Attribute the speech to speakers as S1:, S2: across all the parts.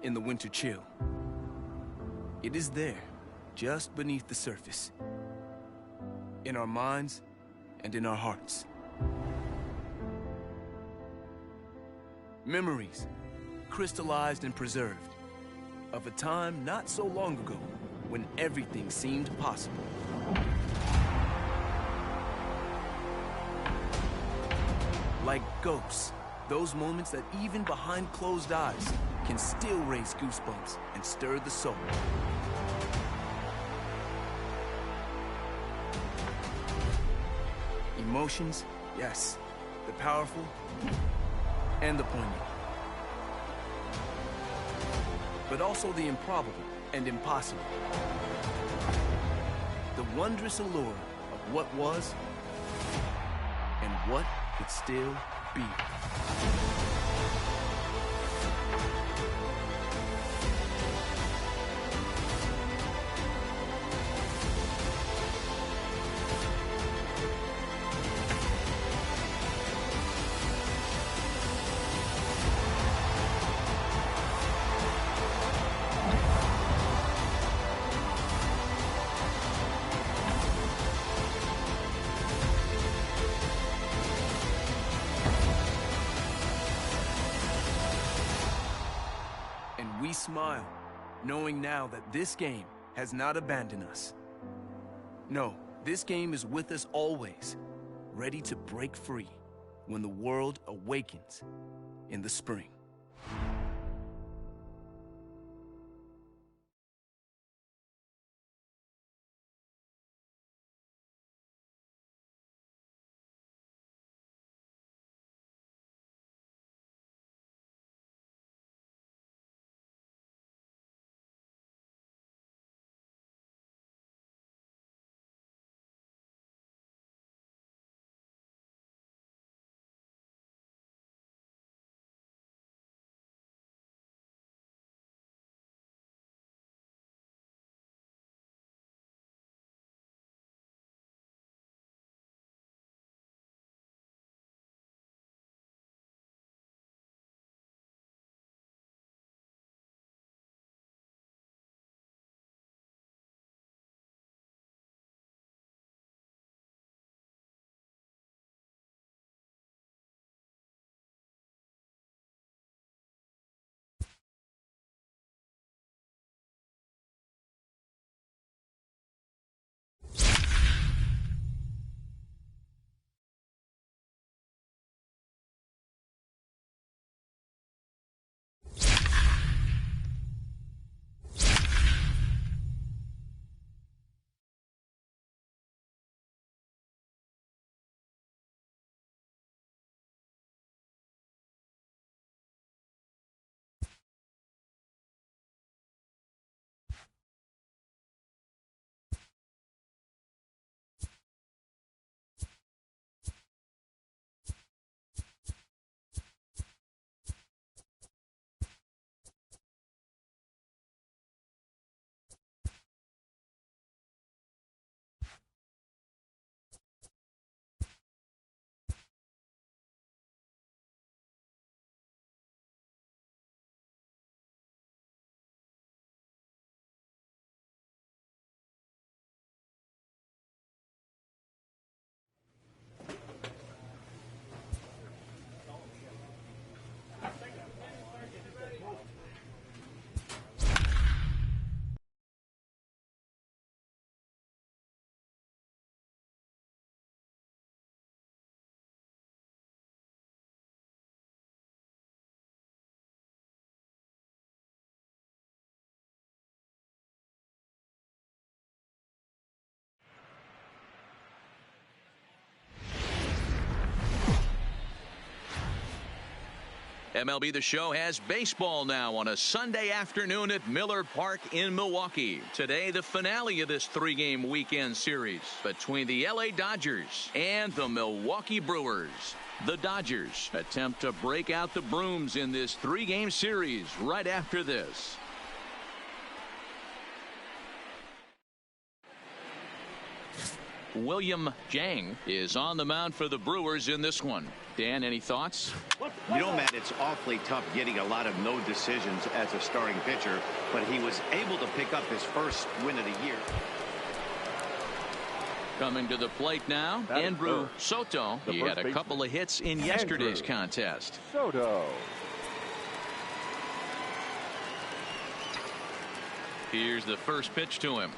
S1: in the winter chill. It is there, just beneath the surface, in our minds and in our hearts. Memories, crystallized and preserved, of a time not so long ago when everything seemed possible. Like ghosts, those moments that even behind closed eyes can still raise goosebumps and stir the soul. Emotions, yes, the powerful and the poignant. But also the improbable and impossible. The wondrous allure of what was and what could still be. We smile, knowing now that this game has not abandoned us. No, this game is with us always, ready to break free when the world awakens in the spring.
S2: MLB The Show has baseball now on a Sunday afternoon at Miller Park in Milwaukee. Today, the finale of this three-game weekend series between the LA Dodgers and the Milwaukee Brewers. The Dodgers attempt to break out the brooms in this three-game series right after this. William Jang is on the mound for the Brewers in this one. Dan, any thoughts?
S3: You know, Matt, it's awfully tough getting a lot of no decisions as a starting pitcher, but he was able to pick up his first win of the year.
S2: Coming to the plate now, Andrew Soto. He had a couple of hits in yesterday's contest.
S4: Soto.
S2: Here's the first pitch to him.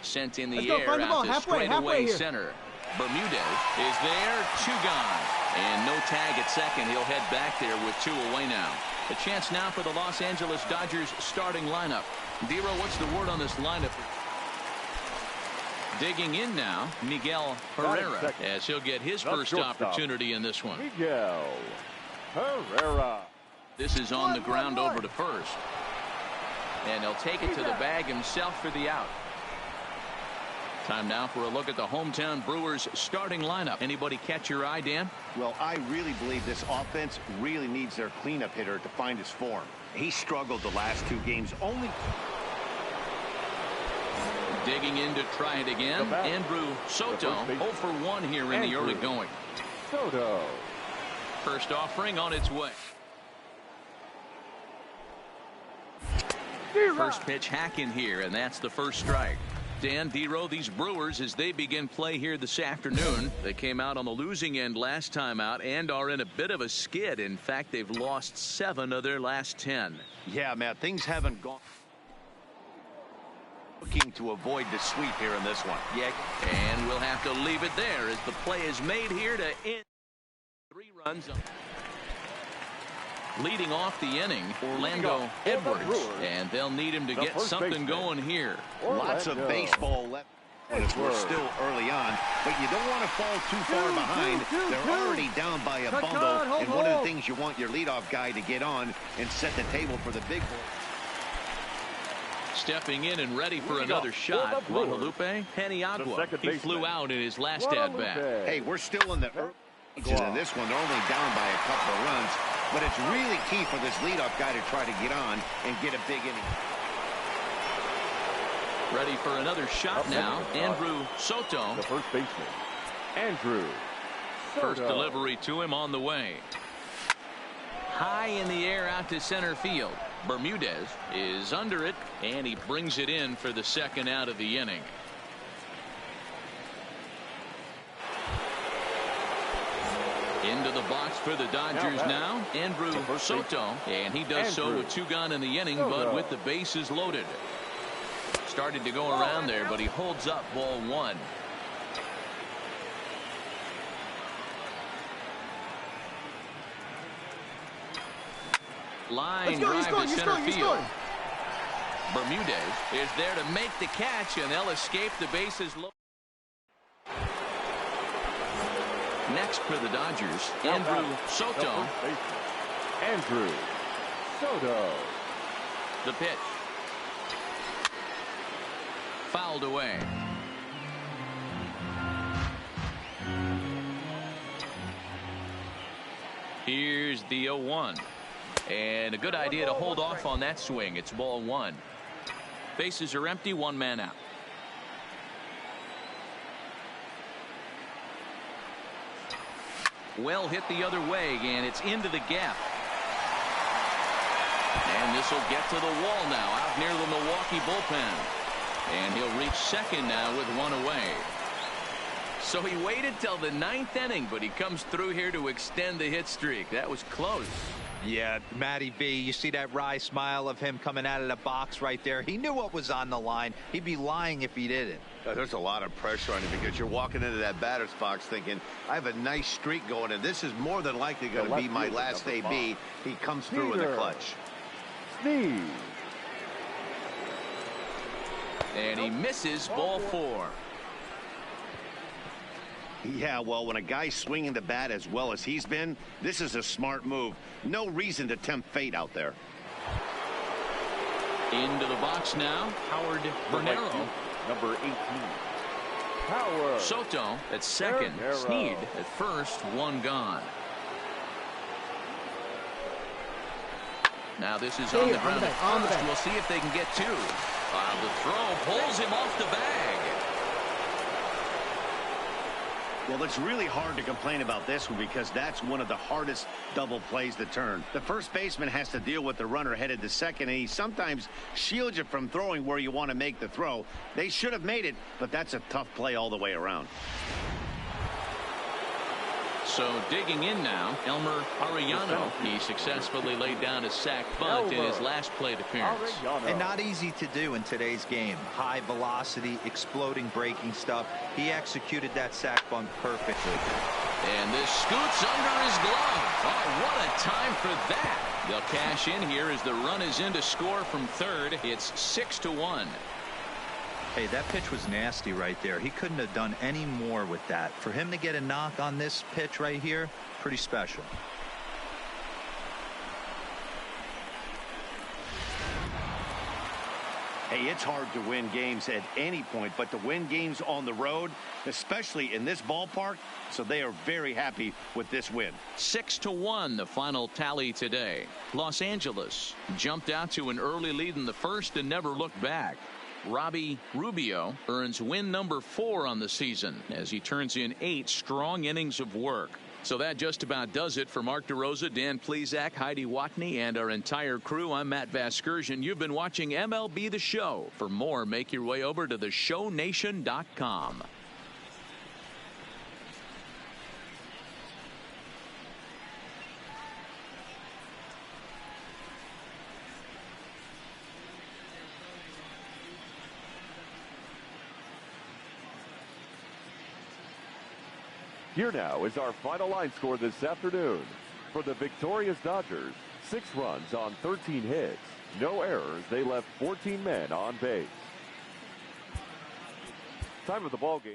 S2: Sent in the air out to straightaway center. Bermudez is there, 2 gone. And no tag at second. He'll head back there with 2 away now. A chance now for the Los Angeles Dodgers starting lineup. Dero, what's the word on this lineup? Digging in now, Miguel Herrera, as he'll get his first opportunity in this one.
S4: Miguel Herrera.
S2: This is on the ground over to first. And he'll take it to the bag himself for the out. Time now for a look at the hometown Brewers starting lineup. Anybody catch your eye, Dan?
S3: Well, I really believe this offense really needs their cleanup hitter to find his form. He struggled the last 2 games only.
S2: Digging in to try it again. Andrew Soto 0 for 1 here in the early going.
S4: Soto.
S2: First offering on its way. First pitch hacking here, and that's the first strike. Dan, Dero, these Brewers, as they begin play here this afternoon, they came out on the losing end last time out and are in a bit of a skid. In fact, they've lost 7 of their last 10.
S3: Yeah, Matt, things haven't gone. Looking to avoid the sweep here in this one.
S2: Yeah, and we'll have to leave it there as the play is made here to end 3 runs. Leading off the inning, Orlando Edwards, and they'll need him to get something going here.
S3: Lots of baseball left as we're still early on, but you don't want to fall too far behind. They're already down by a bundle, and one of the things you want your leadoff guy to get on and set the table for the big boy.
S2: Stepping in and ready for another shot, Guadalupe Paniagua. He flew out in his last at-bat.
S3: Hey, we're still in the early stages in this one. They're only down by a couple of runs. But it's really key for this leadoff guy to try to get on and get a big inning.
S2: Ready for another shot now. Andrew Soto.
S4: The first baseman. Andrew Soto.
S2: First delivery to him on the way. High in the air out to center field. Bermudez is under it, and he brings it in for the second out of the inning. Into the box for the Dodgers now, Andrew Soto, and he does so with 2 gone in the inning, but with the bases loaded. Started to go around there, but he holds up ball 1. Line drive to center field. Bermudez is there to make the catch, and they'll escape the bases loaded. Next for the Dodgers, Andrew Soto.
S4: Andrew Soto.
S2: The pitch. Fouled away. Here's the 0-1. And a good idea to hold off on that swing. It's ball 1. Bases are empty, 1 man out. Well hit the other way, and it's into the gap. And this will get to the wall now, out near the Milwaukee bullpen. And he'll reach second now with 1 away. So he waited till the 9th inning, but he comes through here to extend the hit streak. That was close.
S5: Yeah, Matty V, you see that wry smile of him coming out of the box right there. He knew what was on the line. He'd be lying if he didn't.
S3: There's a lot of pressure on you because you're walking into that batter's box thinking, I have a nice streak going, and this is more than likely going to be my last AB. He comes through in the clutch.
S4: Sneeze.
S2: And he misses ball 4.
S3: Yeah, well, when a guy's swinging the bat as well as he's been, this is a smart move. No reason to tempt fate out there.
S2: Into the box now, Howard Bernero.
S4: Number 18. Howard.
S2: Soto at second. Sneed at first. 1 gone. Now this is on the ground at first. We'll see if they can get 2. The throw pulls him off the bag.
S3: Well, it's really hard to complain about this one because that's one of the hardest double plays to turn. The first baseman has to deal with the runner headed to second, and he sometimes shields you from throwing where you want to make the throw. They should have made it, but that's a tough play all the way around.
S2: So digging in now, Elmer Arellano. He successfully laid down a sac bunt in his last plate appearance.
S5: And not easy to do in today's game. High velocity, exploding breaking stuff. He executed that sac bunt perfectly.
S2: And this scoots under his glove. Oh, what a time for that. They'll cash in here as the run is in to score from third. It's 6-1.
S5: Hey, that pitch was nasty right there. He couldn't have done any more with that. For him to get a knock on this pitch right here, pretty special.
S3: Hey, it's hard to win games at any point, but to win games on the road, especially in this ballpark, so they are very happy with this win.
S2: 6-1, the final tally today. Los Angeles jumped out to an early lead in the first and never looked back. Robbie Rubio earns win number 4 on the season as he turns in 8 strong innings of work. So that just about does it for Mark DeRosa, Dan Plesac, Heidi Watney, and our entire crew. I'm Matt Vasgersian. You've been watching MLB The Show. For more, make your way over to theshownation.com.
S4: Here now is our final line score this afternoon. For the victorious Dodgers, 6 runs on 13 hits. No errors. They left 14 men on base. Time of the ball game.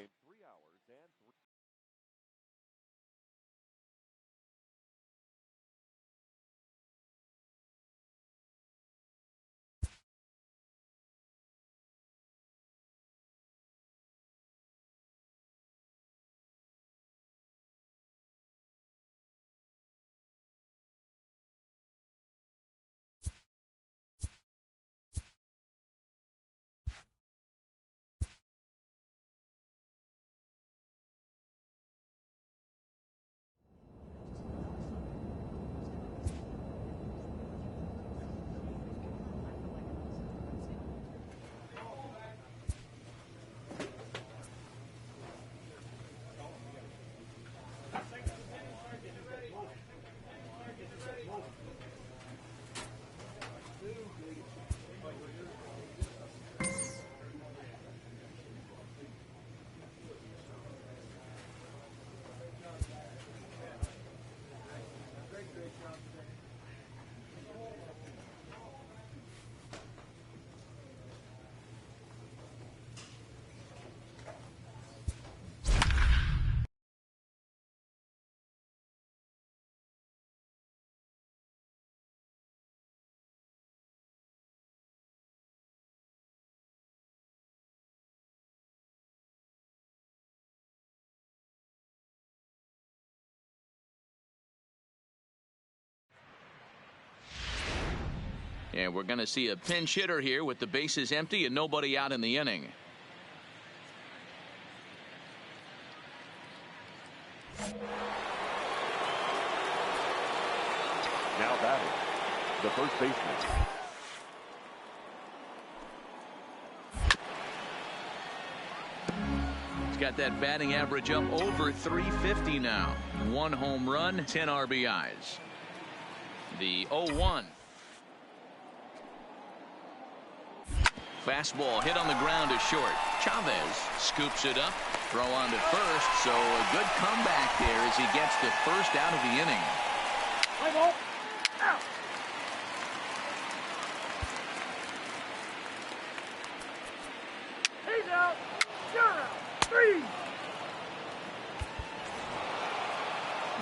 S2: And we're going to see a pinch hitter here with the bases empty and nobody out in the inning.
S4: Now batting, the first baseman.
S2: He's got that batting average up over 350 now. 1 home run, 10 RBIs. The 0-1. Fastball hit on the ground is short. Chavez scoops it up. Throw on to first. So a good comeback there as he gets the first out of the inning.
S6: Out. He's out. You're out. 3.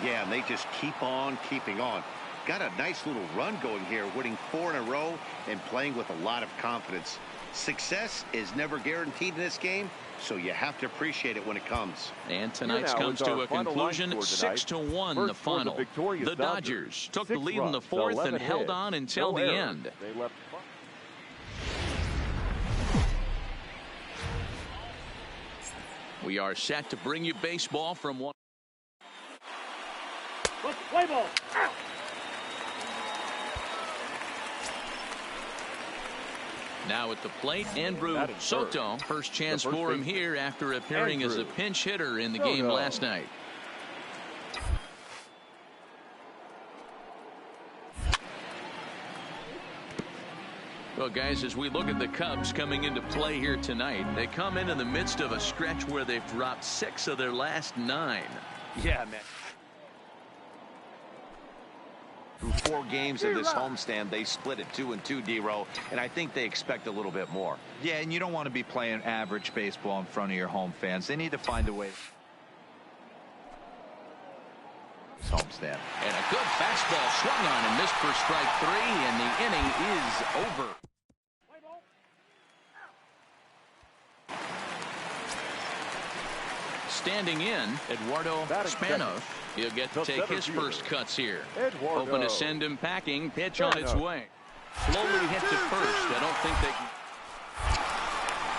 S3: Yeah, and they just keep on keeping on. Got a nice little run going here, winning 4 in a row and playing with a lot of confidence. Success is never guaranteed in this game, so you have to appreciate it when it comes.
S2: And tonight's comes to a conclusion, 6-1 the final. The Dodgers took the lead in the 4th and held on until the end. We are set to bring you baseball from one.
S6: Let's play ball. Out.
S2: Now at the plate, Andrew Soto. First chance for him here after appearing as a pinch hitter in the game last night. Well, guys, as we look at the Cubs coming into play here tonight, they come in the midst of a stretch where they've dropped 6 of their last 9.
S3: Yeah, man. Through 4 games of this homestand, they split it 2-2, D-Row, and I think they expect a little bit more.
S5: Yeah, and you don't want to be playing average baseball in front of your home fans. They need to find a way.
S3: Homestand.
S2: And a good fastball swung on and missed for strike 3, and the inning is over. Standing in, Eduardo Spanos. He'll get to take his first cuts here. Hoping to send him packing. Pitch on its way. Slowly hit to first. I don't think they can.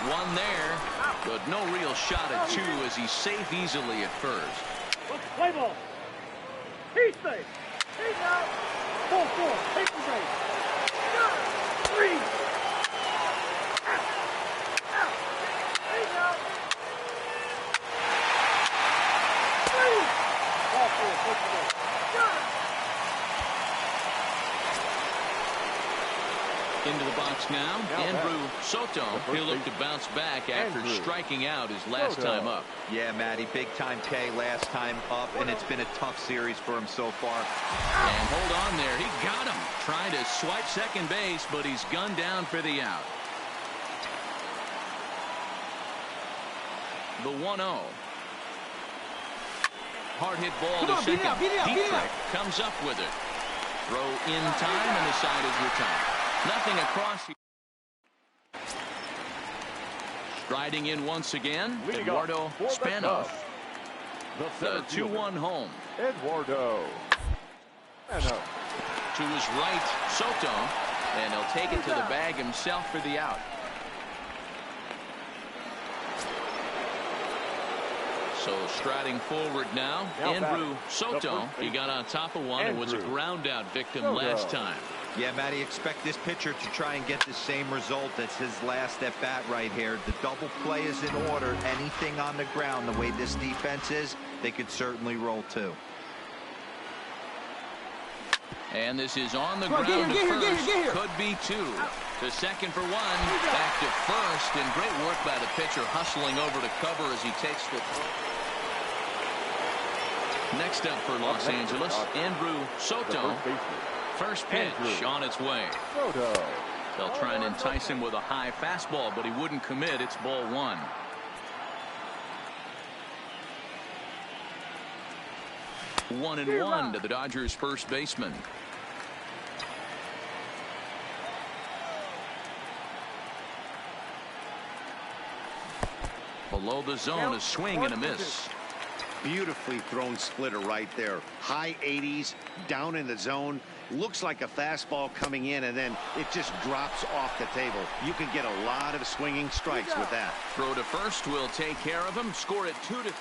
S2: One there, but no real shot at 2 as he's safe easily at first.
S6: Let's play ball. He's safe. He's out. 4-4. Take the base. 3. Out. He's out. 3. All 4. Take the base.
S2: Into the box now, Andrew Soto. He'll look to bounce back after striking out his last time up.
S5: Yeah, Matty, big time K last time up, and it's been a tough series for him so far.
S2: And hold on there. He got him. Trying to swipe second base, but he's gunned down for the out. The 1-0. Hard hit ball to second. Dietrich comes up with it. Throw in time, and the side is retired. Nothing across. Striding in once again, Eduardo Spanos. The 2-1 home.
S4: Eduardo.
S2: To his right, Soto, and he'll take it to the bag himself for the out. So striding forward now, Andrew Soto. He got on top of one and was a ground out victim last time.
S5: Yeah, Matty, expect this pitcher to try and get the same result as his last at bat right here. The double play is in order. Anything on the ground, the way this defense is, they could certainly roll 2.
S2: And this is on the ground to first. Could be 2. To second for 1. Back to first. And great work by the pitcher hustling over to cover as he takes the throw. Next up for Los Angeles, Andrew Soto. First pitch on its way. They'll try and entice him with a high fastball, but he wouldn't commit. It's ball 1. One and 1 to the Dodgers first baseman. Below the zone, a swing and a miss.
S3: Beautifully thrown splitter right there. High 80s, down in the zone. Looks like a fastball coming in, and then it just drops off the table. You can get a lot of swinging strikes with that.
S2: Throw to first will take care of him. Score it 2-3.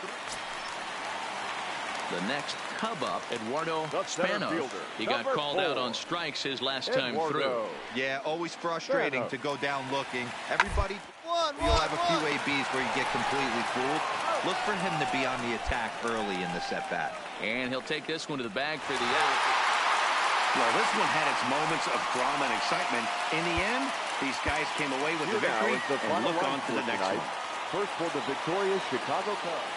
S2: The next Cub up, Eduardo Spanos. He got called out on strikes his last time through.
S5: Yeah, always frustrating to go down looking. Everybody, you'll have a few ABs where you get completely fooled. Look for him to be on the attack early in the set-bat.
S2: And he'll take this one to the bag for the out.
S3: Well, this one had its moments of drama and excitement. In the end, these guys came away with the victory and look on to the next one.
S4: First for the victorious Chicago Cubs.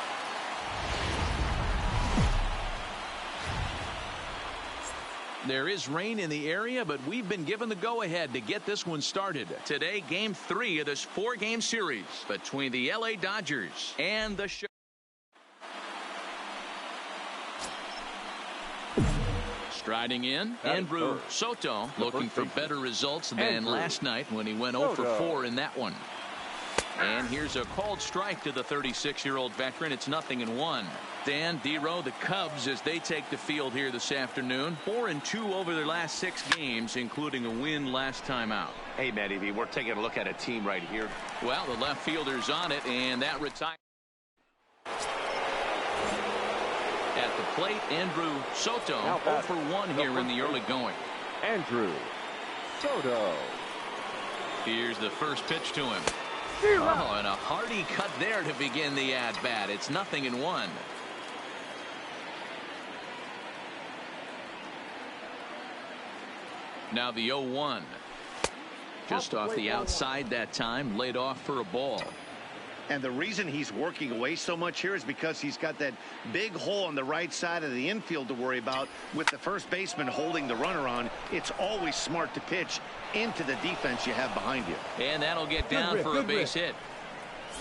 S2: There is rain in the area, but we've been given the go-ahead to get this one started. Today, Game 3 of this 4-game series between the LA Dodgers and the Striding in, Andrew Soto looking for better results than last night when he went 0 for 4 in that one. And here's a called strike to the 36-year-old veteran. It's 0-1. Dan, D-Row, the Cubs, as they take the field here this afternoon, 4-2 over their last 6 games, including a win last time out.
S3: Hey, Matty V, we're taking a look at a team right here.
S2: Well, the left fielder's on it, and that retires. At the plate, Andrew Soto, 0 for 1 here in the early going.
S4: Andrew Soto.
S2: Here's the first pitch to him. Oh, and a hearty cut there to begin the at-bat. It's 0-1. Now the 0-1. Just off the outside that time, laid off for a ball.
S3: And the reason he's working away so much here is because he's got that big hole on the right side of the infield to worry about with the first baseman holding the runner on. It's always smart to pitch into the defense you have behind you.
S2: And that'll get down for a base hit.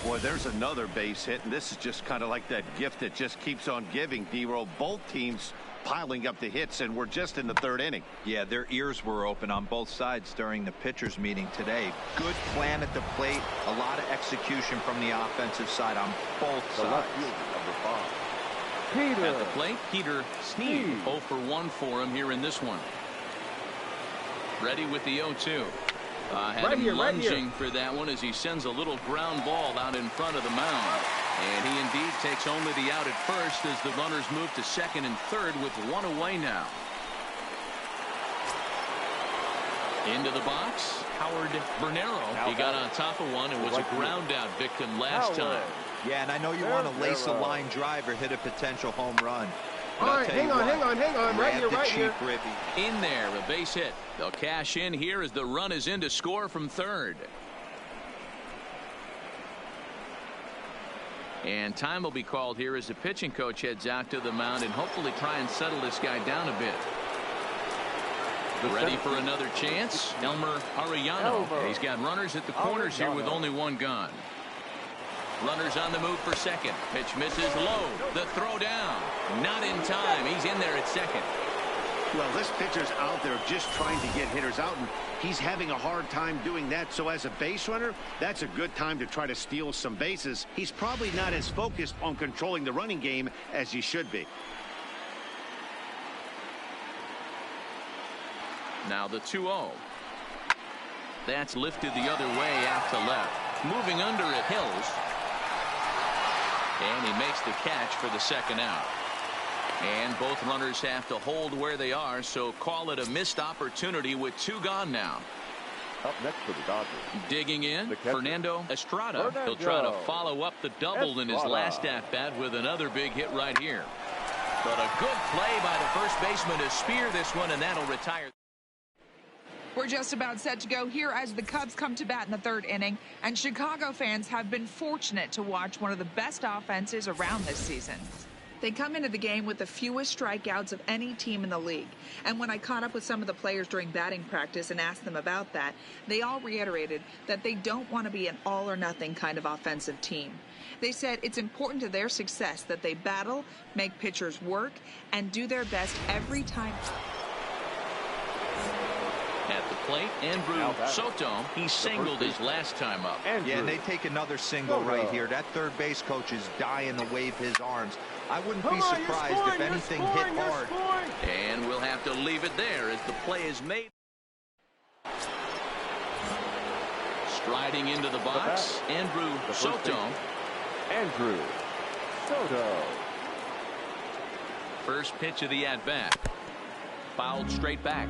S3: Boy, there's another base hit, and this is just kind of like that gift that just keeps on giving, D-Roll. Both teams piling up the hits, and we're just in the third inning.
S5: Yeah, their ears were open on both sides during the pitchers meeting today. Good plan at the plate, a lot of execution from the offensive side on both sides.
S4: Peter.
S2: At the plate, Peter Sneed, 0 for 1 for him here in this one. Ready with the 0-2. Had him lunging for that one as he sends a little ground ball out in front of the mound. And he indeed takes only the out at first as the runners move to second and third with 1 away now. Into the box, Howard Bernero. He got on top of one and was a ground out victim last time.
S5: Yeah, and I know you want to lace a line drive or hit a potential home run.
S6: All right, hang on. Right here.
S2: In there, a base hit. They'll cash in here as the run is in to score from third. And time will be called here as the pitching coach heads out to the mound and hopefully try and settle this guy down a bit. Ready for another chance? Elmer Arellano. He's got runners at the corners here with only one gone. Runners on the move for second. Pitch misses low. The throw down. Not in time. He's in there at second.
S3: Well, this pitcher's out there just trying to get hitters out, and he's having a hard time doing that. So as a base runner, that's a good time to try to steal some bases. He's probably not as focused on controlling the running game as he should be.
S2: Now the 2-0. That's lifted the other way out to left. Moving under it, Hills. And he makes the catch for the second out. And both runners have to hold where they are, so call it a missed opportunity with 2 gone now.
S4: Up next for the Dodgers.
S2: Digging in, Fernando Estrada. He'll try to follow up the double in his last at-bat with another big hit right here. But a good play by the first baseman to spear this one, and that'll retire.
S7: We're just about set to go here as the Cubs come to bat in the third inning, and Chicago fans have been fortunate to watch one of the best offenses around this season. They come into the game with the fewest strikeouts of any team in the league. And when I caught up with some of the players during batting practice and asked them about that, they all reiterated that they don't want to be an all-or-nothing kind of offensive team. They said it's important to their success that they battle, make pitchers work, and do their best every time.
S2: At the plate, Andrew Soto. He singled his last time up.
S5: Yeah, and they take another single right here. That third base coach is dying to wave his arms. I wouldn't be surprised if anything hit hard.
S2: And we'll have to leave it there as the play is made. Striding into the box, Andrew Soto.
S4: Andrew Soto.
S2: First pitch of the at-bat. Fouled straight back.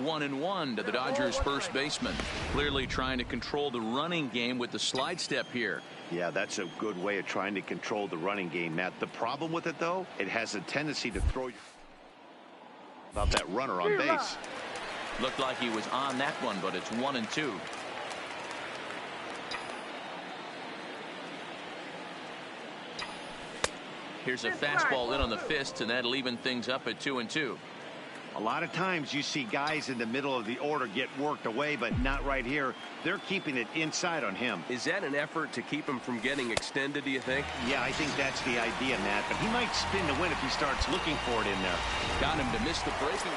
S2: 1-1 to the Dodgers first baseman. Clearly trying to control the running game with the slide step here.
S3: Yeah, that's a good way of trying to control the running game, Matt. The problem with it, though, it has a tendency to throw about that runner on base.
S2: Looked like he was on that one, but it's 1-2. Here's a fastball in on the fist, and that'll even things up at 2-2.
S3: A lot of times you see guys in the middle of the order get worked away, but not right here. They're keeping it inside on him.
S8: Is that an effort to keep him from getting extended, do you think?
S3: Yeah, I think that's the idea, Matt. But he might spin to win if he starts looking for it in there.
S2: Got him to miss the breaking.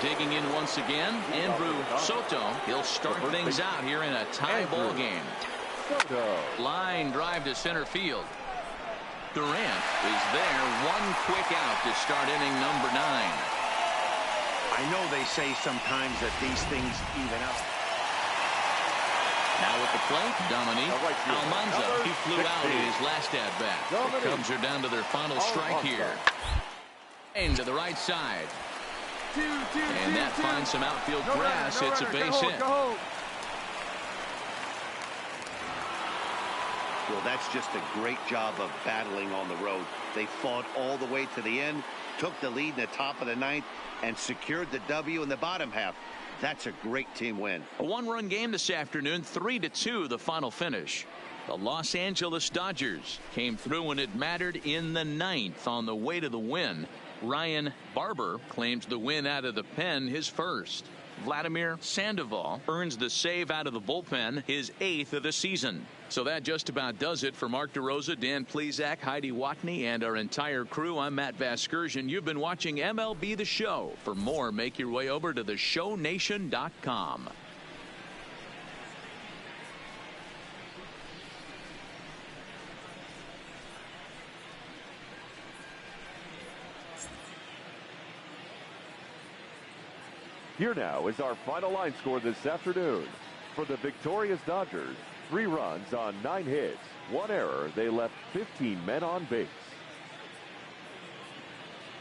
S2: Digging in once again, Andrew Soto. He'll start things out here in a tie ball game. Line drive to center field. Durant is there. One quick out to start inning number 9.
S3: I know they say sometimes that these things even out.
S2: Now at the plate, Dominique Almanza. He flew out in his last at-bat. The Cubs are down to their final strike here. Into the right side. And that finds some outfield grass. It's a base hit.
S3: Well, that's just a great job of battling on the road. They fought all the way to the end, took the lead in the top of the 9th, and secured the W in the bottom half. That's a great team win.
S2: A one-run game this afternoon, 3-2 the final finish. The Los Angeles Dodgers came through when it mattered in the 9th on the way to the win. Ryan Barber claims the win out of the pen, his first. Vladimir Sandoval earns the save out of the bullpen, his 8th of the season. So that just about does it for Mark DeRosa, Dan Plesac, Heidi Watney, and our entire crew. I'm Matt Vasgersian. You've been watching MLB The Show. For more, make your way over to theshownation.com.
S4: Here now is our final line score this afternoon. For the victorious Dodgers, 3 runs on 9 hits, 1 error. They left 15 men on base.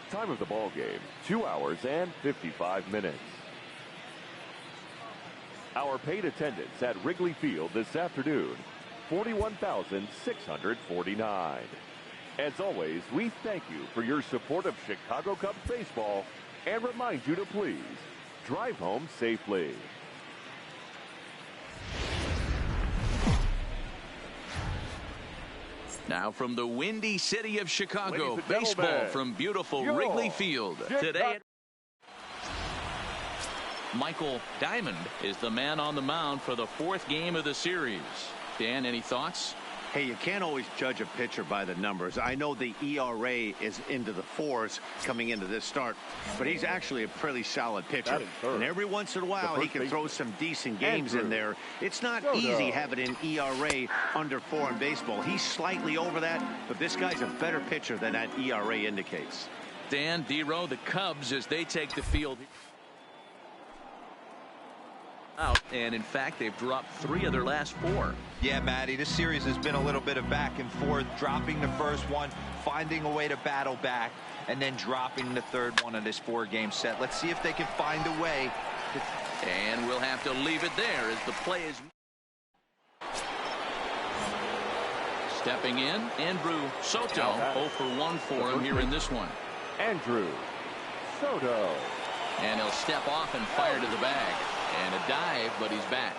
S4: Time of the ball game, 2 hours and 55 minutes. Our paid attendance at Wrigley Field this afternoon, 41,649. As always, we thank you for your support of Chicago Cubs baseball and remind you to please drive home safely.
S2: Now from the windy city of Chicago, baseball from beautiful Wrigley Field. Today, Michael Diamond is the man on the mound for the 4th game of the series. Dan, any thoughts?
S3: Hey, you can't always judge a pitcher by the numbers. I know the ERA is into the 4s coming into this start, but he's actually a pretty solid pitcher. And every once in a while, he can throw some decent games in there. It's not easy having an ERA under 4 in baseball. He's slightly over that, but this guy's a better pitcher than that ERA indicates.
S2: Dan, D-Row, the Cubs, as they take the field out, and in fact they've dropped 3 of their last 4.
S5: Yeah, Matty, this series has been a little bit of back and forth, dropping the first one, finding a way to battle back, and then dropping the 3rd one of this 4-game set. Let's see if they can find a way.
S2: And we'll have to leave it there as the play is stepping in. Andrew Soto, 0 for 1 for him here in this one.
S4: Andrew Soto.
S2: And he'll step off and fire to the bag. And a dive, but he's back.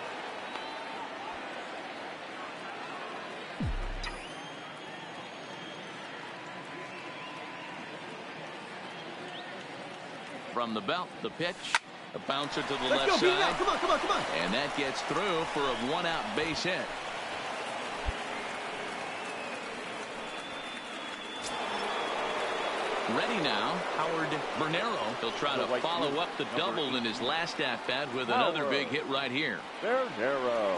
S2: From the belt, the pitch. A bouncer to the left side.
S6: Come on, come on, come on.
S2: And that gets through for a 1-out base hit. Ready now, Howard Bernero. He'll try to follow up the double in his last at-bat with another big hit right here.
S4: Bernero.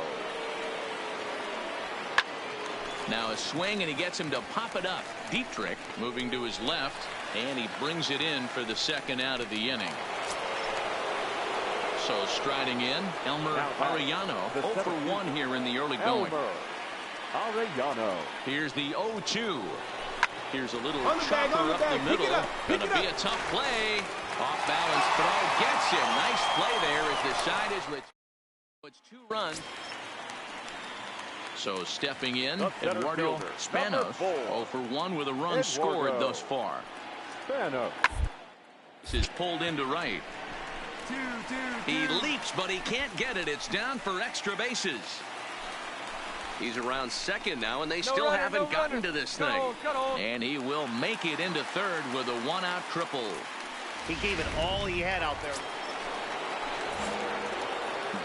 S2: Now a swing, and he gets him to pop it up. Deep trick, moving to his left, and he brings it in for the 2nd out of the inning. So striding in, Elmer Arellano, 0 for 1 here in the early going.
S4: Arellano.
S2: Here's the 0-2. Here's a little chopper up the middle. Gonna be a tough play. Off balance throw gets him. Nice play there as the side is with. It's 2 runs. So stepping in, Eduardo Spanos, 0 for 1 with a run scored thus far.
S4: Spanos.
S2: This is pulled into right. He leaps, but he can't get it. It's down for extra bases.
S8: He's around 2nd now, and they still haven't gotten to this thing.
S2: And he will make it into 3rd with a 1-out triple.
S3: He gave it all he had out there.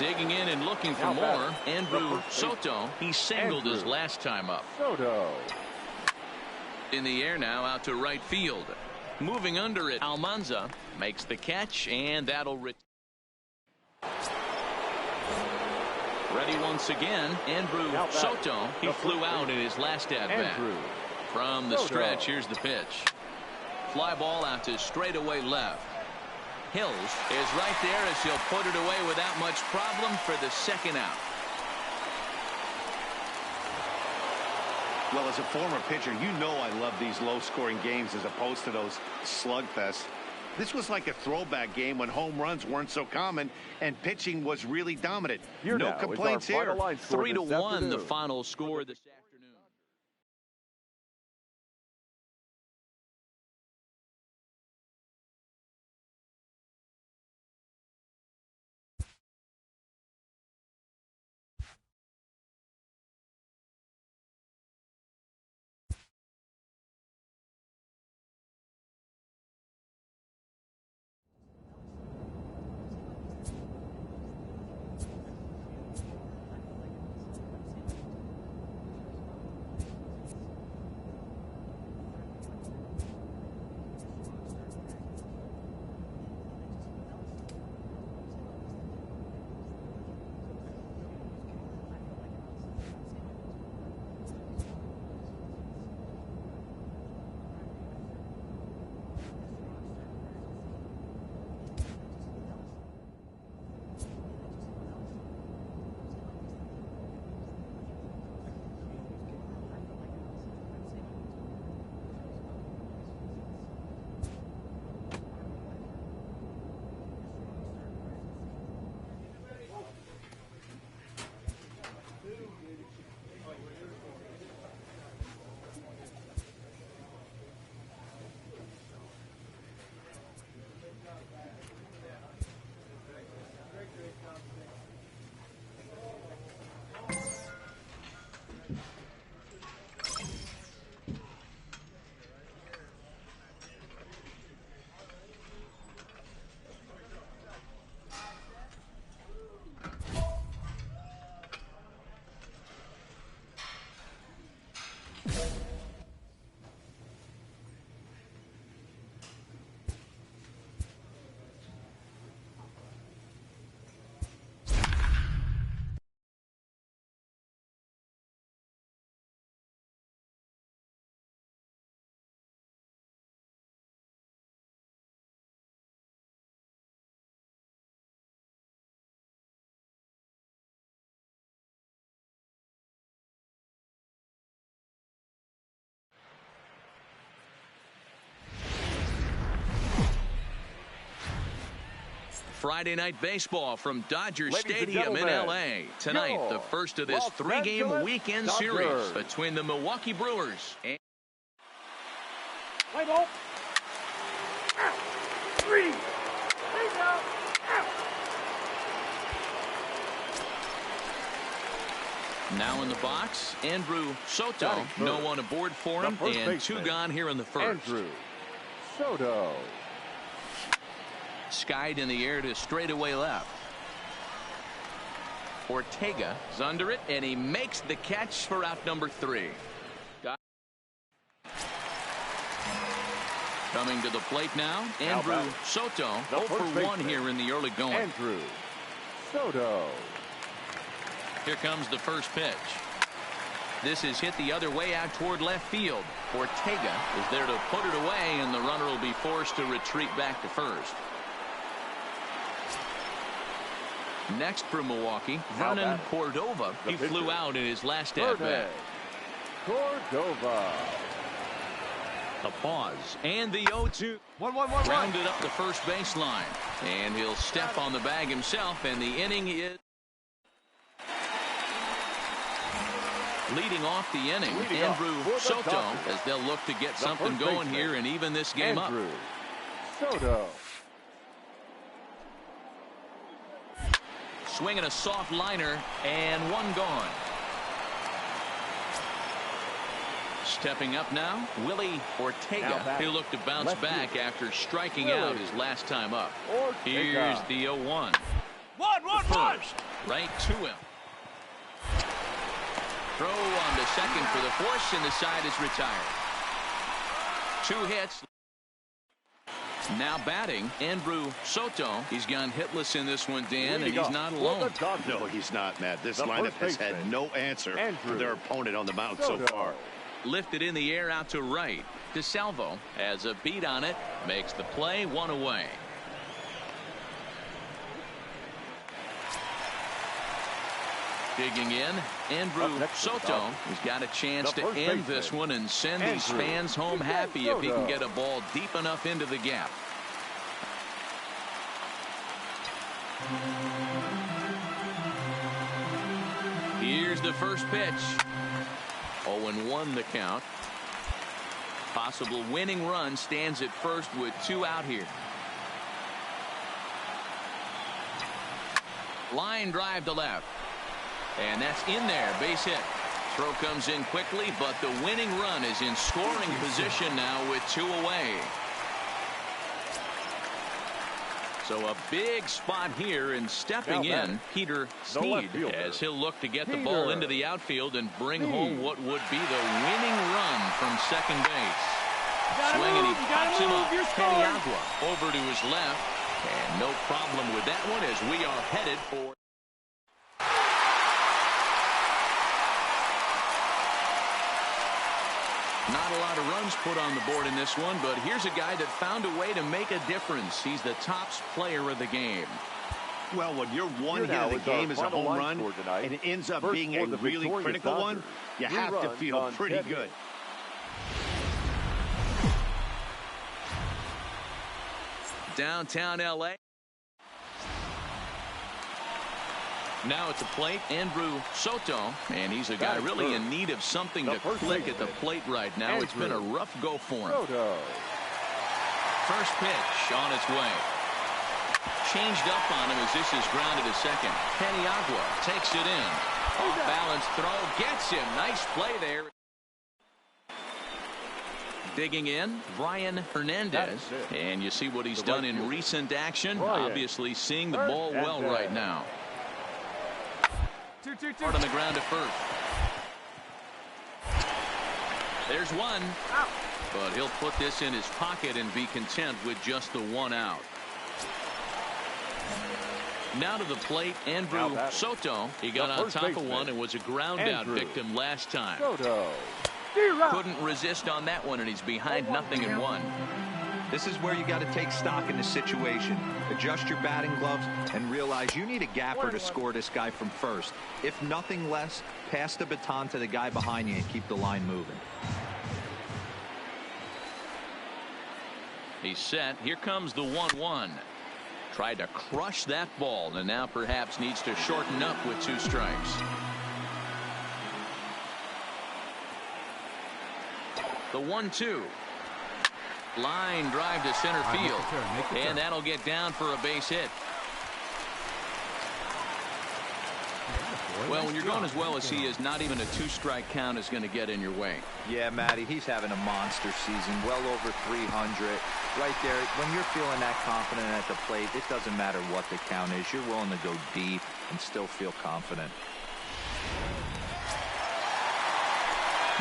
S2: Digging in and looking for more. Andrew Soto. He singled his last time up.
S4: Soto.
S2: In the air now out to right field. Moving under it, Almanza makes the catch, and that'll ready once again, Andrew Soto. He flew out in his last at-bat. From the stretch, here's the pitch. Fly ball out to straightaway left. Hills is right there as he'll put it away without much problem for the second out.
S3: Well, as a former pitcher, you know I love these low-scoring games as opposed to those slugfests. This was like a throwback game when home runs weren't so common and pitching was really dominant. No complaints here.
S2: 3-1 the final score this afternoon. Friday night baseball from Dodger Stadium in L.A. Tonight, the first of this three-game weekend series between the Milwaukee Brewers and...
S6: Play ball. Out. 3. Take out. Out.
S2: Now in the box, Andrew Soto. No one aboard for him, and 2 gone here in the first.
S4: Andrew Soto.
S2: Skied in the air to straightaway left. Ortega is under it, and he makes the catch for out number 3. Coming to the plate now, Andrew Soto. 0 for 1 here in the early going.
S4: Andrew Soto.
S2: Here comes the first pitch. This is hit the other way out toward left field. Ortega is there to put it away, and the runner will be forced to retreat back to first. Next for Milwaukee, Vernon Cordova. He flew out in his last at-bat.
S4: Cordova.
S2: The pause and the 0-2. Rounded up the first baseline, and he'll step on the bag himself, and the inning is leading off the inning. Andrew Soto, as they'll look to get something going here and even this game up.
S4: Soto.
S2: Swinging a soft liner, and 1 gone. Stepping up now, Willie Ortega. He'll look to bounce back after striking out his last time up. Here's the 0-1. First, right to him. Throw on to second for the force, and the side is retired. 2 hits. Now batting, Andrew Soto. He's gone hitless in this one, Dan, and he's not alone.
S3: No, he's not, Matt. This lineup has had no answer for their opponent on the mound so far.
S2: lifted in the air out to right. DeSalvo has a beat on it, makes the play, one away. Digging in, Andrew Soto has got a chance to end this one and send these fans home happy if he can get a ball deep enough into the gap. Here's the first pitch. 0-1 the count. Possible winning run stands at first with 2 out here. Line drive to left. And that's in there, base hit. Throw comes in quickly, but the winning run is in scoring position now with 2 away. So a big spot here, and stepping in, Peter Sneed, as he'll look to get the ball into the outfield and bring home what would be the winning run from second base. Swinging, he pops him up. Peniagua over to his left, and no problem with that one as we are headed for. Not a lot of runs put on the board in this one, but here's a guy that found a way to make a difference. He's the tops player of the game.
S3: Well, when your one hit of the game is a home run and it ends up being a really critical one, you have to feel pretty good.
S2: Downtown L.A. Now at the plate, Andrew Soto, and he's a guy really in need of something to click at the plate right now. It's been a rough go for him. First pitch on its way. Changed up on him as this is grounded to second. Peniagua takes it in. Off balance throw, gets him. Nice play there. Digging in, Brian Hernandez, and you see what he's done in recent action. Obviously seeing the ball well right now. Hard on the ground at first. There's one. But he'll put this in his pocket and be content with just the 1 out. Now to the plate, Andrew Soto. He got on top of one and was a ground out victim last time. Couldn't resist on that one, and he's behind 0-1.
S5: This is where you got to take stock in the situation. Adjust your batting gloves and realize you need a gapper to score this guy from first. If nothing less, pass the baton to the guy behind you and keep the line moving.
S2: He's set. Here comes the 1-1. Tried to crush that ball, and now perhaps needs to shorten up with 2 strikes. The 1-2. Line drive to center field, and that'll get down for a base hit. Well, when you're going as well as he is, not even a 2-strike count is going to get in your way.
S5: Yeah, Matty, he's having a monster season, well over 300. Right there, when you're feeling that confident at the plate, it doesn't matter what the count is. You're willing to go deep and still feel confident.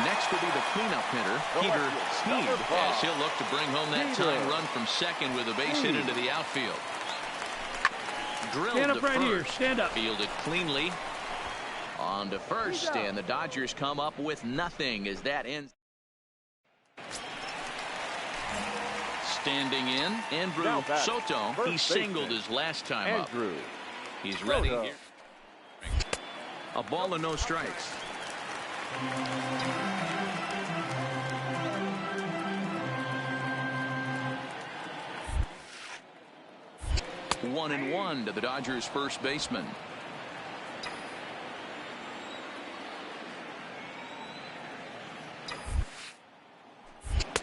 S2: Next will be the cleanup hitter, Peter Sneed, as he'll look to bring home that tying run from second with a base hit into the outfield. Drilled
S6: stand up
S2: to
S6: right
S2: first.
S6: here. Stand up.
S2: Fielded cleanly. On to first, and the Dodgers come up with nothing as that ends. Standing in, Andrew Soto. He singled his last time up. He's ready here. A ball and no strikes. 1-1 to the Dodgers first baseman.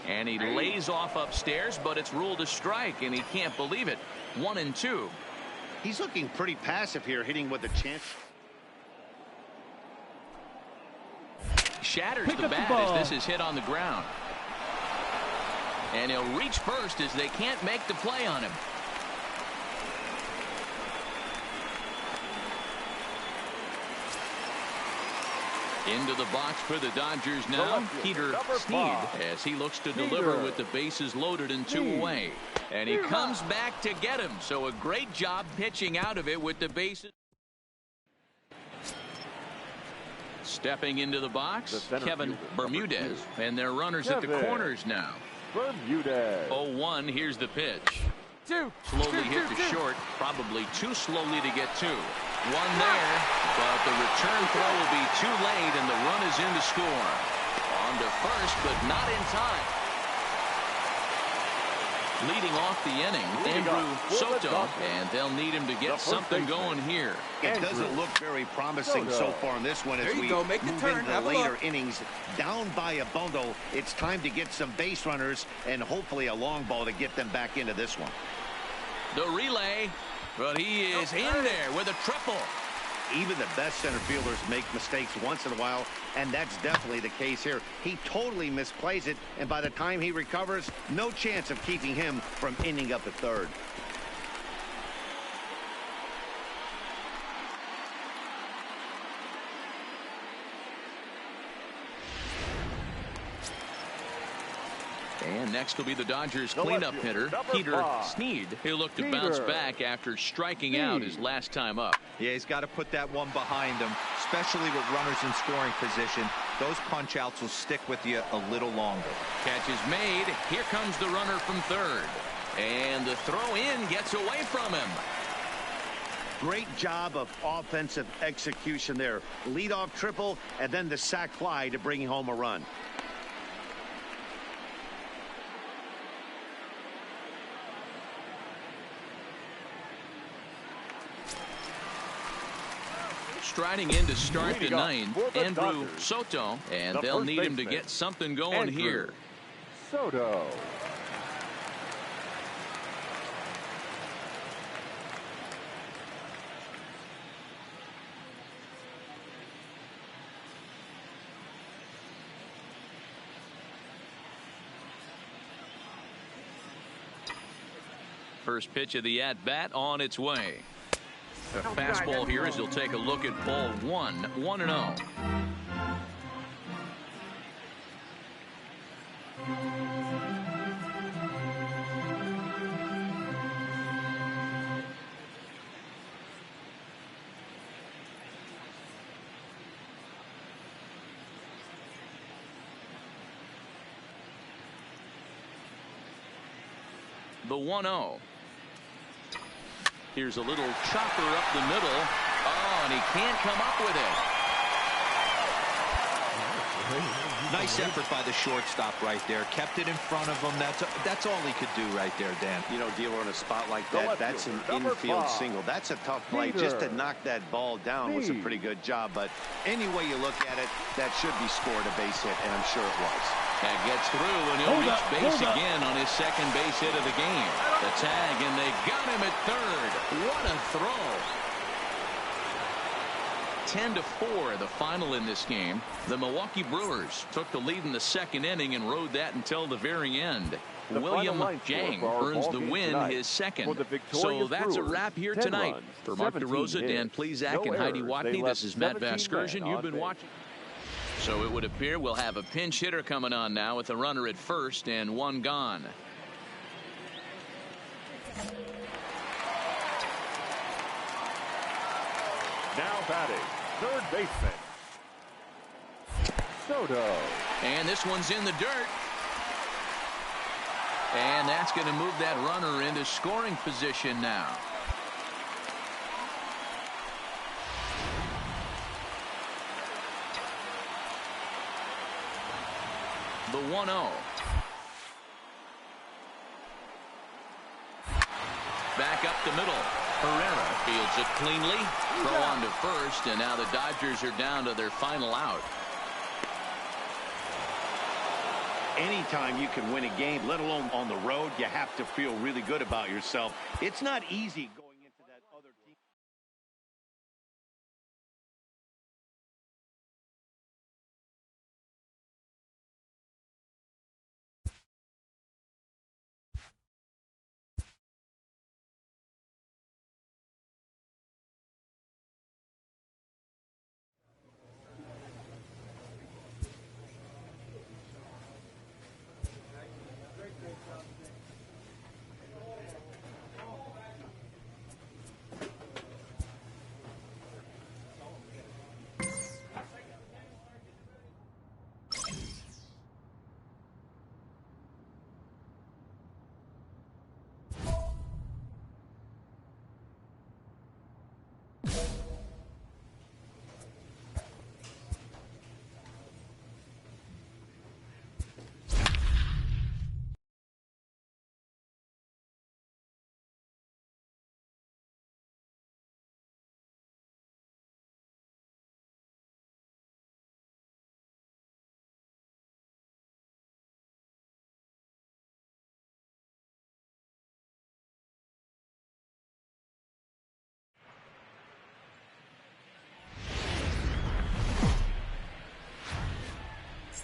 S2: And he lays off upstairs, but it's ruled a strike, and he can't believe it. 1-2.
S3: He's looking pretty passive here, hitting with a chance.
S2: Shatters the bat as this is hit on the ground. And he'll reach first as they can't make the play on him. Into the box for the Dodgers now, Peter Sneed, as he looks to deliver with the bases loaded and 2 away. And he comes back to get him, so a great job pitching out of it with the bases. Stepping into the box, Kevin
S4: fielder,
S2: Bermudez. And their runners at the corners now.
S4: Bermudez.
S2: 0-1, here's the pitch. Slowly hit to
S6: two.
S2: short, probably too slowly to get to. One there, but the return throw will be too late, and the run is in to score. On to first, but not in time. Leading off the inning, Andrew Soto, and they'll need him to get something going here.
S3: It doesn't look very promising so far in this one as we move into the later innings. Down by a bundle, it's time to get some base runners and hopefully a long ball to get them back into this one.
S2: The relay, but he is in there with a triple.
S3: Even the best center fielders make mistakes once in a while, and that's definitely the case here. He totally misplays it, and by the time he recovers, no chance of keeping him from ending up at third.
S2: And next will be the Dodgers cleanup hitter, Peter Snead. He'll look to bounce back after striking out his last time up.
S5: Yeah, he's got to put that one behind him, especially with runners in scoring position. Those punch outs will stick with you a little longer.
S2: Catch is made. Here comes the runner from third. And the throw in gets away from him.
S3: Great job of offensive execution there. Leadoff triple and then the sac fly to bring home a run.
S2: Striding in to start the ninth, Andrew Soto, and they'll need him to get something going here.
S4: Soto.
S2: First pitch of the at-bat on its way. A fastball here as he'll take a look at ball 1-0. The 1-0. Here's a little chopper up the middle. Oh, and he can't come up with it.
S5: Nice effort by the shortstop right there. Kept it in front of him. That's all he could do right there, Dan.
S3: You know, dealer in a spot like that, that's an infield single. That's a tough play. Just to knock that ball down was a pretty good job. But any way you look at it, that should be scored a base hit, and I'm sure it was.
S2: That gets through, and he'll reach base again on his second base hit of the game. The tag, and they got him at third. What a throw. 10-4, the final in this game. The Milwaukee Brewers took the lead in the second inning and rode that until the very end. William Jang earns the win, his second. So that's a wrap here tonight. For Mark DeRosa, Dan Plezak, and Heidi Watney, this is Matt Vasgersian. You've been watching. So it would appear we'll have a pinch hitter coming on now with a runner at first and one gone.
S4: Now batting, third baseman, Soto.
S2: And this one's in the dirt. And that's going to move that runner into scoring position now. The 1-0. Back up the middle. Herrera fields it cleanly. Throw on to first, and now the Dodgers are down to their final out.
S3: Anytime you can win a game, let alone on the road, you have to feel really good about yourself. It's not easy going into that other team.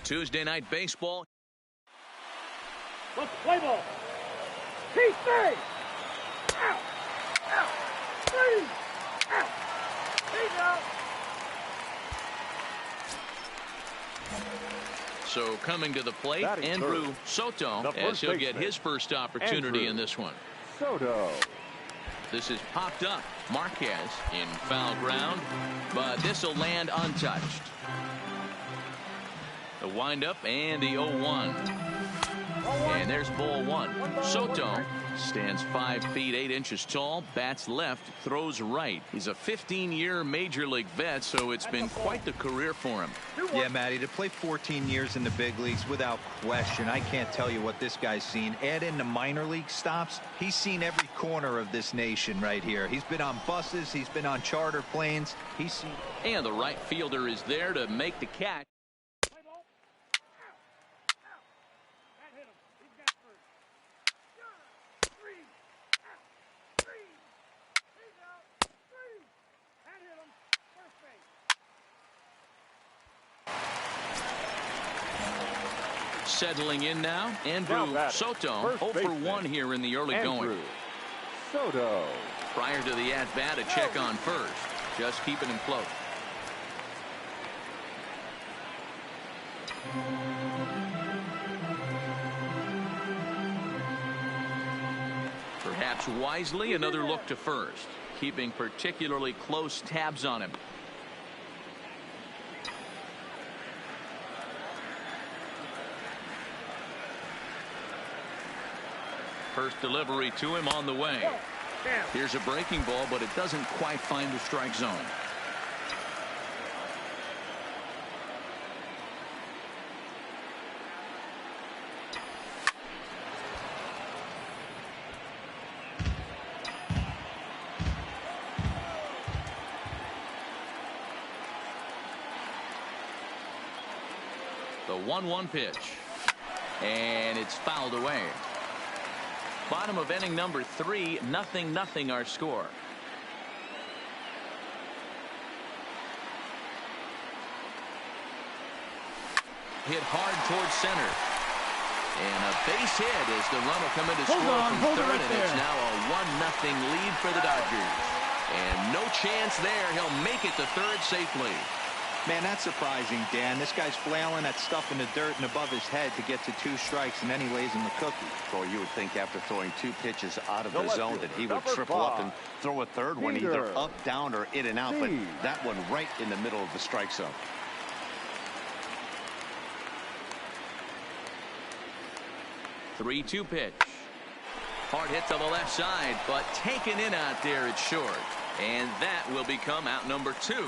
S2: Tuesday Night Baseball.
S6: Let's play ball. Keep stay. Out. Out. Three. Out. He's out.
S2: So coming to the plate, Andrew Soto, as he'll get his first opportunity in this one.
S4: Soto.
S2: This is popped up. Marquez in foul ground, but this will land untouched. The windup and the 0-1. And there's ball one. Soto stands 5 feet 8 inches tall, bats left, throws right. He's a 15-year major league vet, so it's been quite the career for him.
S5: Yeah, Matty, to play 14 years in the big leagues, without question, I can't tell you what this guy's seen. Add in the minor league stops, he's seen every corner of this nation right here. He's been on buses, he's been on charter planes. He's seen.
S2: And the right fielder is there to make the catch. Settling in now, Andrew Soto, 0 for 1 here in the early going.
S4: Soto.
S2: Prior to the at-bat, a check on first, just keeping him close. Perhaps wisely, another look to first, keeping particularly close tabs on him. First delivery to him on the way. Here's a breaking ball, but it doesn't quite find the strike zone. The 1-1 pitch. And it's fouled away. Bottom of inning number 3, 0-0 our score. Hit hard towards center. And a base hit as the run will come in to score from third, and it's now a 1-0 lead for the Dodgers. And no chance there. He'll make it to third safely.
S5: Man, that's surprising, Dan. This guy's flailing at stuff in the dirt and above his head to get to 2 strikes, and then he lays him a cookie.
S3: Or you would think after throwing 2 pitches out of the zone that he would triple up and throw a third one either up, down, or in and out, but that one right in the middle of the strike zone.
S2: Three-2 pitch. Hard hit to the left side, but taken in out there, it's short. And that will become out number 2.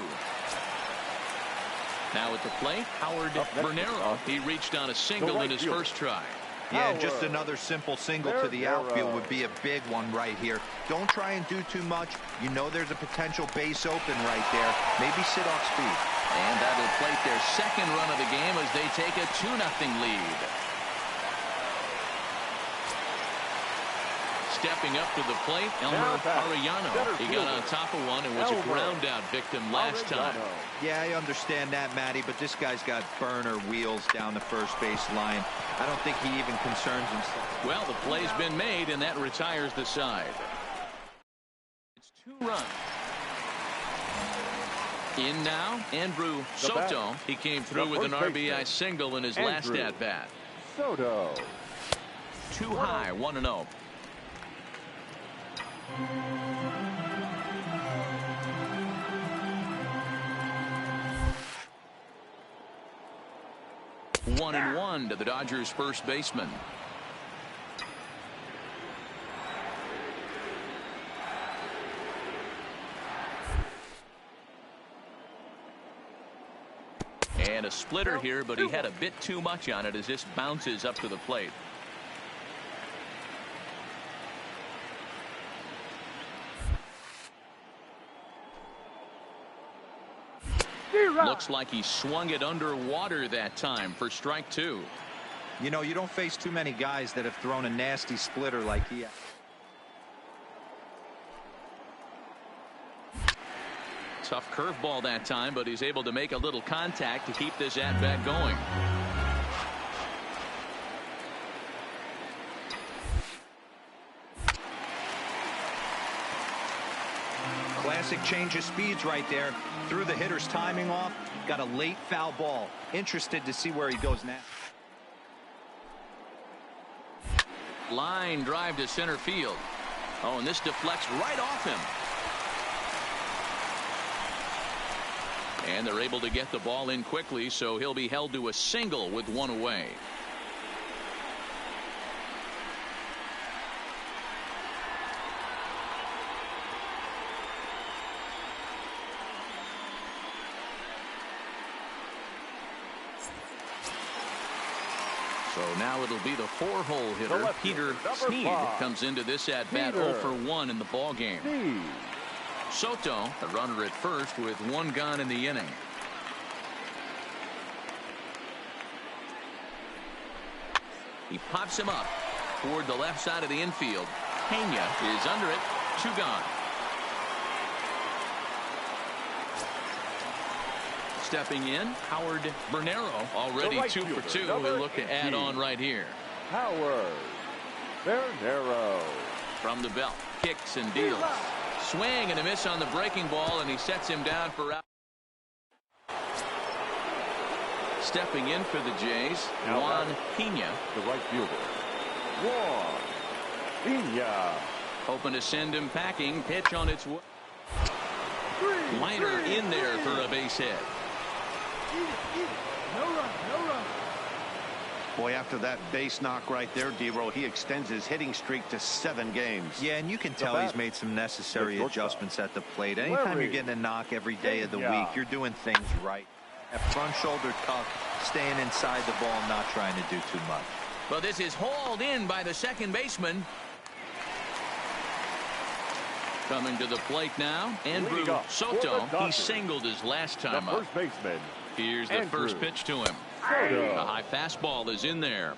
S2: Now at the plate, Howard Bernero. He reached on a single in his first try.
S5: Yeah, just another simple single to the outfield would be a big one right here. Don't try and do too much. You know there's a potential base open right there. Maybe sit off speed.
S2: And that'll plate their second run of the game as they take a 2-0 lead. Stepping up to the plate, Elmer Arellano. He got on top of one and was a ground out victim last time.
S5: Yeah, I understand that, Matty, but this guy's got burner wheels down the first base line. I don't think he even concerns himself.
S2: Well, the play's been made, and that retires the side. It's 2 runs. In now, Andrew Soto. He came through with an RBI single in his last at-bat.
S4: Soto.
S2: Too high, 1-0. One and one to the Dodgers first baseman. And a splitter here, but he had a bit too much on it as this bounces up to the plate. Looks like he swung it underwater that time for strike 2.
S5: You know, you don't face too many guys that have thrown a nasty splitter like he has.
S2: Tough curveball that time, but he's able to make a little contact to keep this at-bat going.
S5: Classic change of speeds right there. Threw the hitter's timing off. Got a late foul ball. Interested to see where he goes now.
S2: Line drive to center field. Oh, and this deflects right off him. And they're able to get the ball in quickly, so he'll be held to a single with one away. So now it'll be the 4-hole hitter, Peter Sneed, comes into this at-bat 0 for 1 in the ball game. Soto, the runner at first with one gone in the inning. He pops him up toward the left side of the infield. Pena is under it. 2 gone. Stepping in, Howard Bernero, already 2 for 2. He'll look to add on right here.
S4: Howard Bernero.
S2: From the belt, kicks and deals. Swing and a miss on the breaking ball, and he sets him down for out. Stepping in for the Jays, Juan Pena.
S4: The right fielder, Juan Pena.
S2: Hoping to send him packing. Pitch on its way. Liner in there for a base hit.
S6: No run, no run.
S3: Boy, after that base knock right there, D-Roll, he extends his hitting streak to 7 games.
S5: Yeah, and you can tell he's made some necessary adjustments at the plate. Anytime you're getting a knock every day of the week, you're doing things right. That front shoulder tuck, staying inside the ball, not trying to do too much.
S2: Well, this is hauled in by the second baseman. Coming to the plate now, Andrew Soto. He singled his last time up.
S4: First baseman.
S2: Here's the first pitch to him.
S4: Soto.
S2: A high fastball is in there.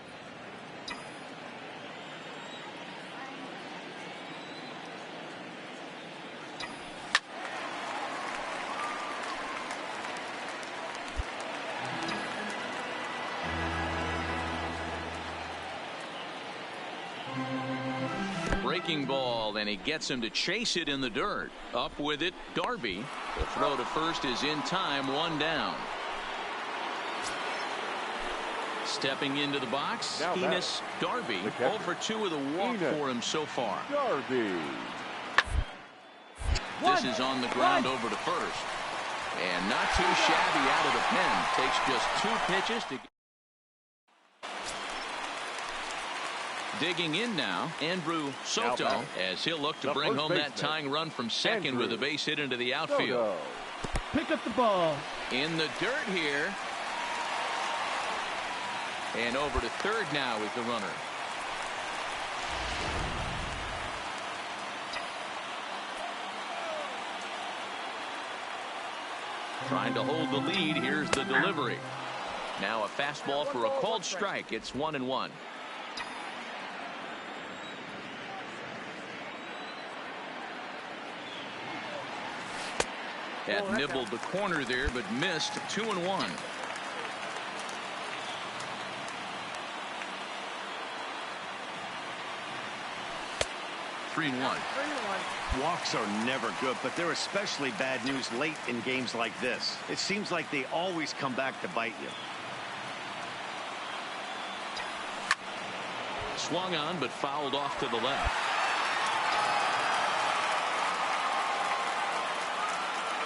S2: Breaking ball, and he gets him to chase it in the dirt. Up with it, Darby. The throw to first is in time, 1 down. Stepping into the box, Enos Darby. 0 for 2 with a walk for him so far.
S4: Darby.
S2: This is on the ground over to first. And not too shabby out of the pen. Takes just 2 pitches to get. Digging in now, Andrew Soto, as he'll look to bring home that tying run from second with a base hit into the outfield.
S6: Pick up the ball.
S2: In the dirt here. And over to third now is the runner. Trying to hold the lead. Here's the delivery. Now a fastball for a called strike. It's 1-1. Had nibbled the corner there, but missed. 2-1.
S3: Walks are never good, but they're especially bad news late in games like this. It seems like they always come back to bite you.
S2: Swung on, but fouled off to the left.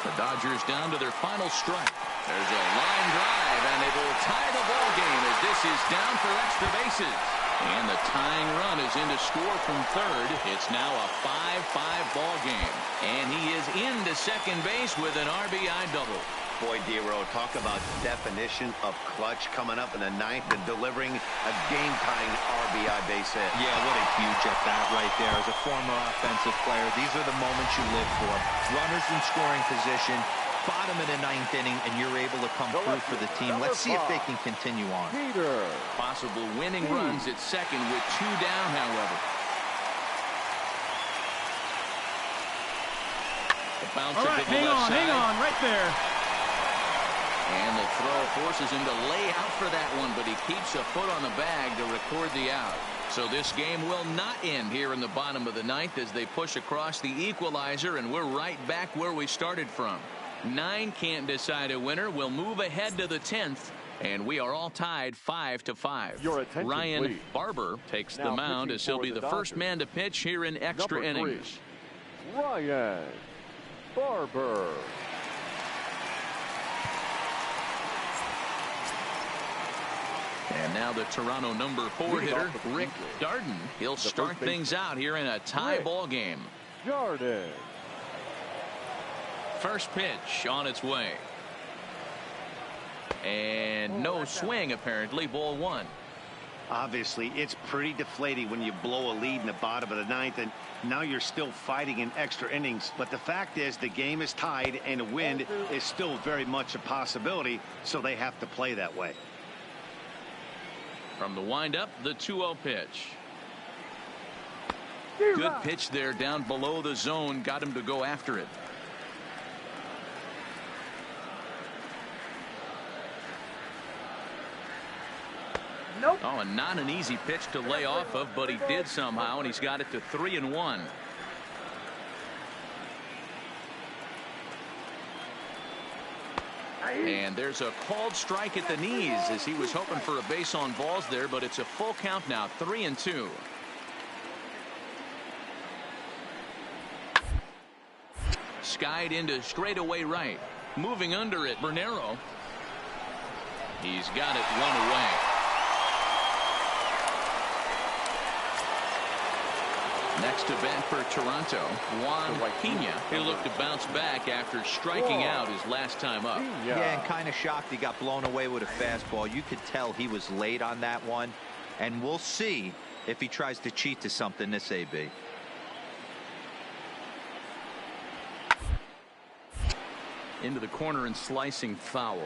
S2: The Dodgers down to their final strike. There's a line drive, and it will tie the ball game as this is down for extra bases. And the tying run is in to score from third. It's now a 5-5 ball game. And he is into second base with an RBI double.
S3: Boy, D-Row, talk about definition of clutch coming up in the 9th and delivering a game-tying RBI base hit.
S5: Yeah, what a huge at-bat right there. As a former offensive player, these are the moments you live for. Runners in scoring position, bottom of the 9th inning, and you're able to come through for the team. Let's see if they can continue on.
S2: Possible winning runs at second with 2 down, however. The bouncer to the left side.
S6: Hang on, right there.
S2: And the throw forces him to lay out for that one, but he keeps a foot on the bag to record the out. So this game will not end here in the bottom of the ninth as they push across the equalizer, and we're right back where we started from. 9 can't decide a winner. We'll move ahead to the 10th, and we are all tied 5-5. Ryan
S4: please.
S2: Barber takes
S4: Now
S2: the mound as he'll be the first
S4: Dodgers.
S2: man to pitch here in extra innings.
S4: Ryan Barber.
S2: And now the Toronto number 4 hitter, Rick Darden. He'll start things out here in a tie ball game.
S4: Darden.
S2: First pitch on its way. And no swing, apparently. Ball 1.
S3: Obviously, it's pretty deflating when you blow a lead in the bottom of the ninth, and now you're still fighting in extra innings. But the fact is, the game is tied, and a win is still very much a possibility, so they have to play that way.
S2: From the windup, the 2-0 pitch. Good pitch there down below the zone. Got him to go after it.
S6: Nope.
S2: Oh, and not an easy pitch to lay off of, but he did somehow, and he's got it to 3-1. And there's a called strike at the knees as he was hoping for a base on balls there, but it's a full count now, 3-2. Skied into straightaway right. Moving under it, Bernero. He's got it one away. Next to bat for Toronto, Juan Pena. He'll look to bounce back after striking out his last time up.
S5: Yeah, and kind of shocked he got blown away with a fastball. You could tell he was late on that one, and we'll see if he tries to cheat to something this AB.
S2: Into the corner and slicing foul.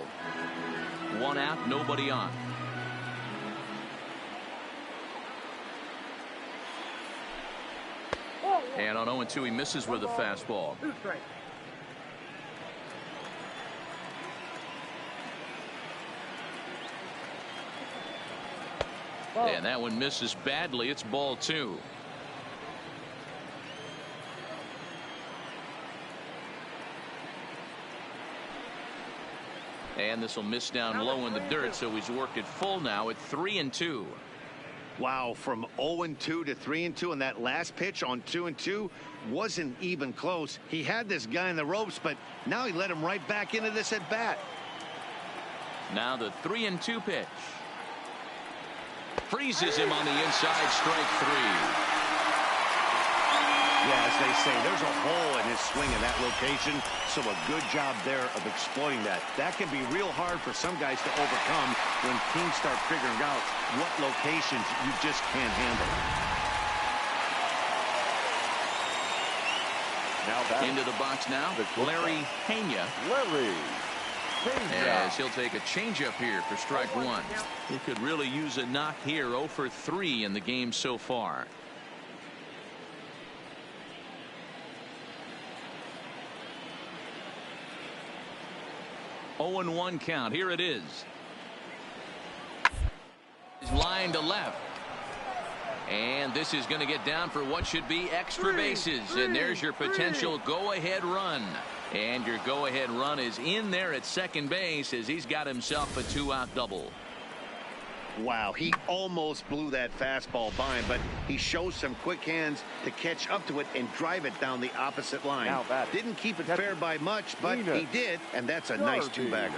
S2: 1 out, nobody on. And on 0-2, he misses with a fastball. And that one misses badly. It's ball 2. And this will miss down low in the dirt, so he's worked it full now at 3-2.
S3: Wow, from 0-2 to 3-2, and that last pitch on 2-2 wasn't even close. He had this guy in the ropes, but now he let him right back into this at bat.
S2: Now the 3-2 pitch. Freezes him on the inside, strike 3.
S3: Yeah, as they say, there's a hole in his swing in that location, so a good job there of exploiting that. That can be real hard for some guys to overcome when teams start figuring out what locations you just can't handle.
S2: Now back into the box now, Larry Pena. As he'll take a changeup here for strike 1. He could really use a knock here. 0 for 3 in the game so far. Oh, 0-1 count. Here it is. He's line to left. And this is going to get down for what should be extra bases. And there's your potential go-ahead run. And your go-ahead run is in there at second base as he's got himself a 2-out double.
S3: Wow, he almost blew that fastball by him, but he shows some quick hands to catch up to it and drive it down the opposite line. Didn't keep it fair by much, but he did, and that's a nice 2-bagger.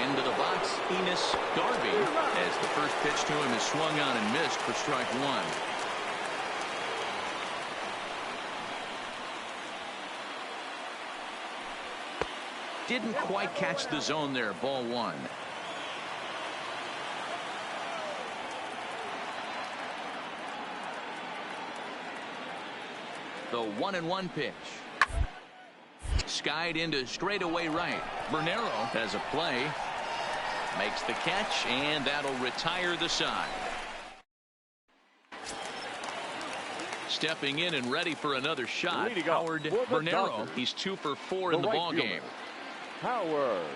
S2: Into the box, Enos Darby, as the first pitch to him is swung on and missed for strike 1. Didn't quite catch the zone there, ball 1. The 1-1 pitch. Skied into straightaway right. Bernero has a play. Makes the catch, and that'll retire the side. Stepping in and ready for another shot, Howard Bernero. He's 2 for 4 in the ball game.
S4: Howard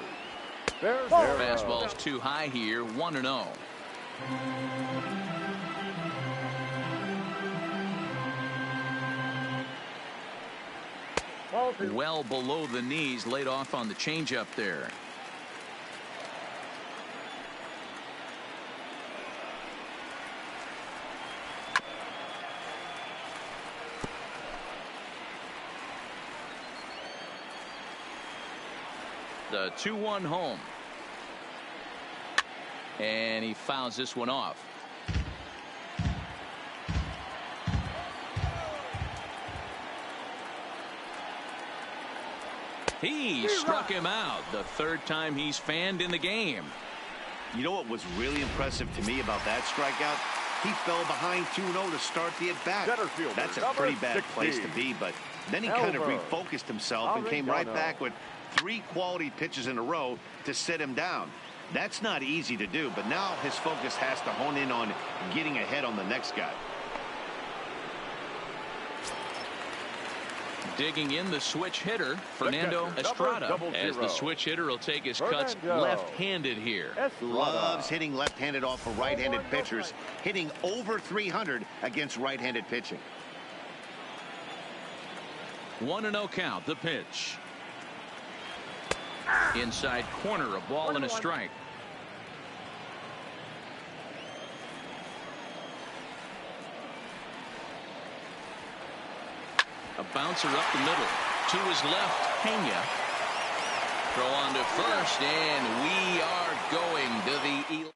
S2: Fastball's too high here, 1-0. Well below the knees, laid off on the changeup there. The 2-1 home. And he fouls this one off. He struck him out the third time he's fanned in the game.
S3: You know what was really impressive to me about that strikeout? He fell behind 2-0 to start the at-bat. That's a pretty bad place to be, but then he kind of refocused himself and came right back with 3 quality pitches in a row to sit him down. That's not easy to do, but now his focus has to hone in on getting ahead on the next guy.
S2: Digging in the switch hitter, Fernando Estrada, as the switch hitter will take his cuts left-handed here.
S3: Loves hitting left-handed off of right-handed pitchers, hitting over 300 against right-handed pitching.
S2: 1-0 count, the pitch. Inside corner, a ball and a strike. A bouncer up the middle. To his left, Pena. Throw on to first, and we are going to the...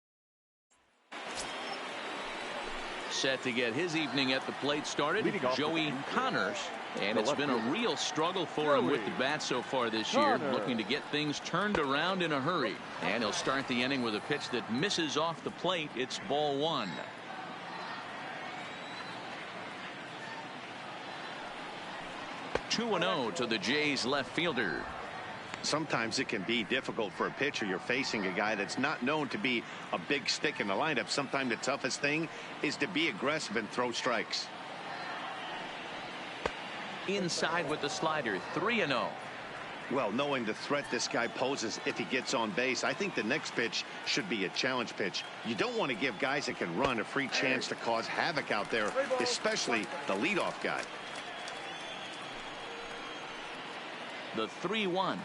S2: Set to get his evening at the plate started, Joey Connors. And it's been a real struggle for him with the bat so far this year, looking to get things turned around in a hurry. And he'll start the inning with a pitch that misses off the plate. It's ball 1. (2-0) to the Jays left fielder.
S3: Sometimes it can be difficult for a pitcher. You're facing a guy that's not known to be a big stick in the lineup. Sometimes the toughest thing is to be aggressive and throw strikes.
S2: Inside with the slider, 3-0.
S3: Well, knowing the threat this guy poses if he gets on base, I think the next pitch should be a challenge pitch. You don't want to give guys that can run a free chance to cause havoc out there, especially the leadoff guy.
S2: The 3-1.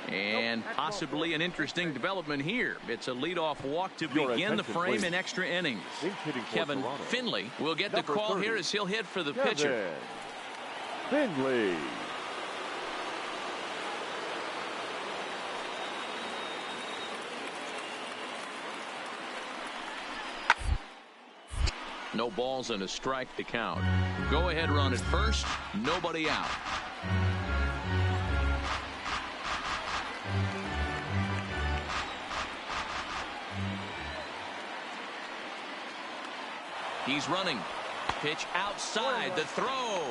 S2: And possibly an interesting development here. It's a leadoff walk to begin the frame in extra innings. Kevin Finley will get the call here as he'll hit for the pitcher.
S4: Finley.
S2: No balls and a strike to count. Go ahead run at first. Nobody out. He's running. Pitch outside. The throw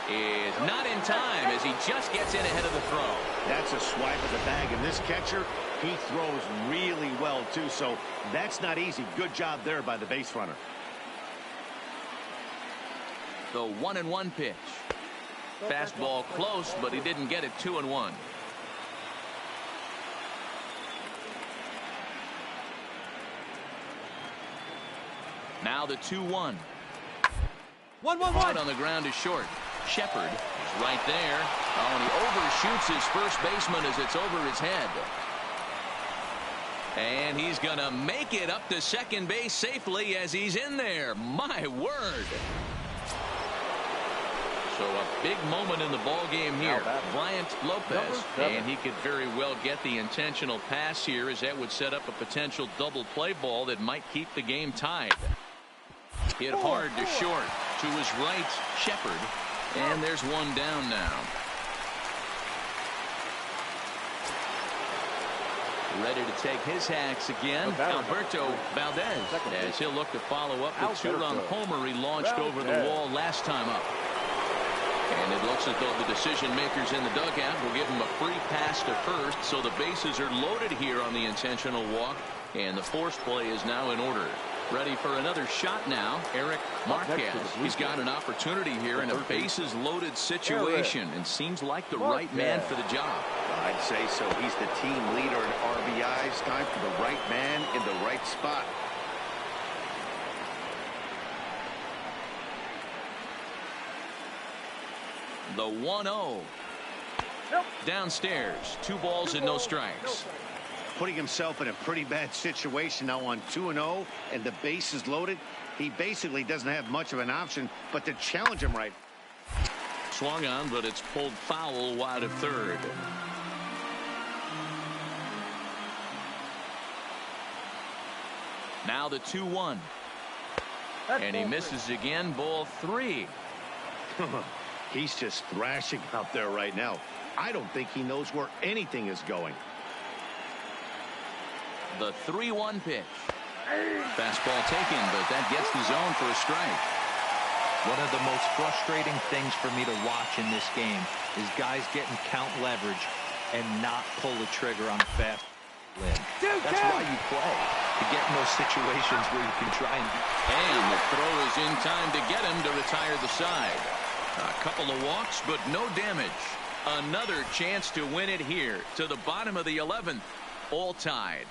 S2: is not in time as he just gets in ahead of the throw.
S3: That's a swipe of the bag, and this catcher, he throws really well too, so that's not easy. Good job there by the base runner.
S2: The 1-1 pitch. Fastball close, but he didn't get it. 2-1. Now the 2-1.
S6: 1-1-1.
S2: Hard on the ground is short. Shepard is right there. Oh, and he overshoots his first baseman as it's over his head. And he's going to make it up to second base safely as he's in there. My word. So a big moment in the ball game here. Bryant Lopez, and he could very well get the intentional pass here, as that would set up a potential double play ball that might keep the game tied. Hit hard to short. To his right, Shepard, and there's one down now. Ready to take his hacks again, Alberto Valdez, as he'll look to follow up the 2-run homer he launched over the wall last time up. And it looks as though the decision makers in the dugout will give him a free pass to first, so the bases are loaded here on the intentional walk, and the force play is now in order. Ready for another shot now. Eric Marquez. He's got an opportunity here in a bases loaded situation and seems like the right man for the job.
S3: I'd say so. He's the team leader in RBIs. Time for the right man in the right spot.
S2: The 1-0. Downstairs. 2 balls and no strikes.
S3: Putting himself in a pretty bad situation now on 2-0 and the base is loaded. He basically doesn't have much of an option but to challenge him right.
S2: Swung on, but it's pulled foul wide of third. Now the 2-1. And he misses again. Ball 3.
S3: He's just thrashing out there right now. I don't think he knows where anything is going.
S2: The 3-1 pitch. Fastball taken, but that gets the zone for a strike.
S5: One of the most frustrating things for me to watch in this game is guys getting count leverage and not pull the trigger on a fast win. That's why you play, to get in those situations where you can try
S2: and the throw is in time to get him to retire the side. A couple of walks, but no damage. Another chance to win it here to the bottom of the 11th. All tied.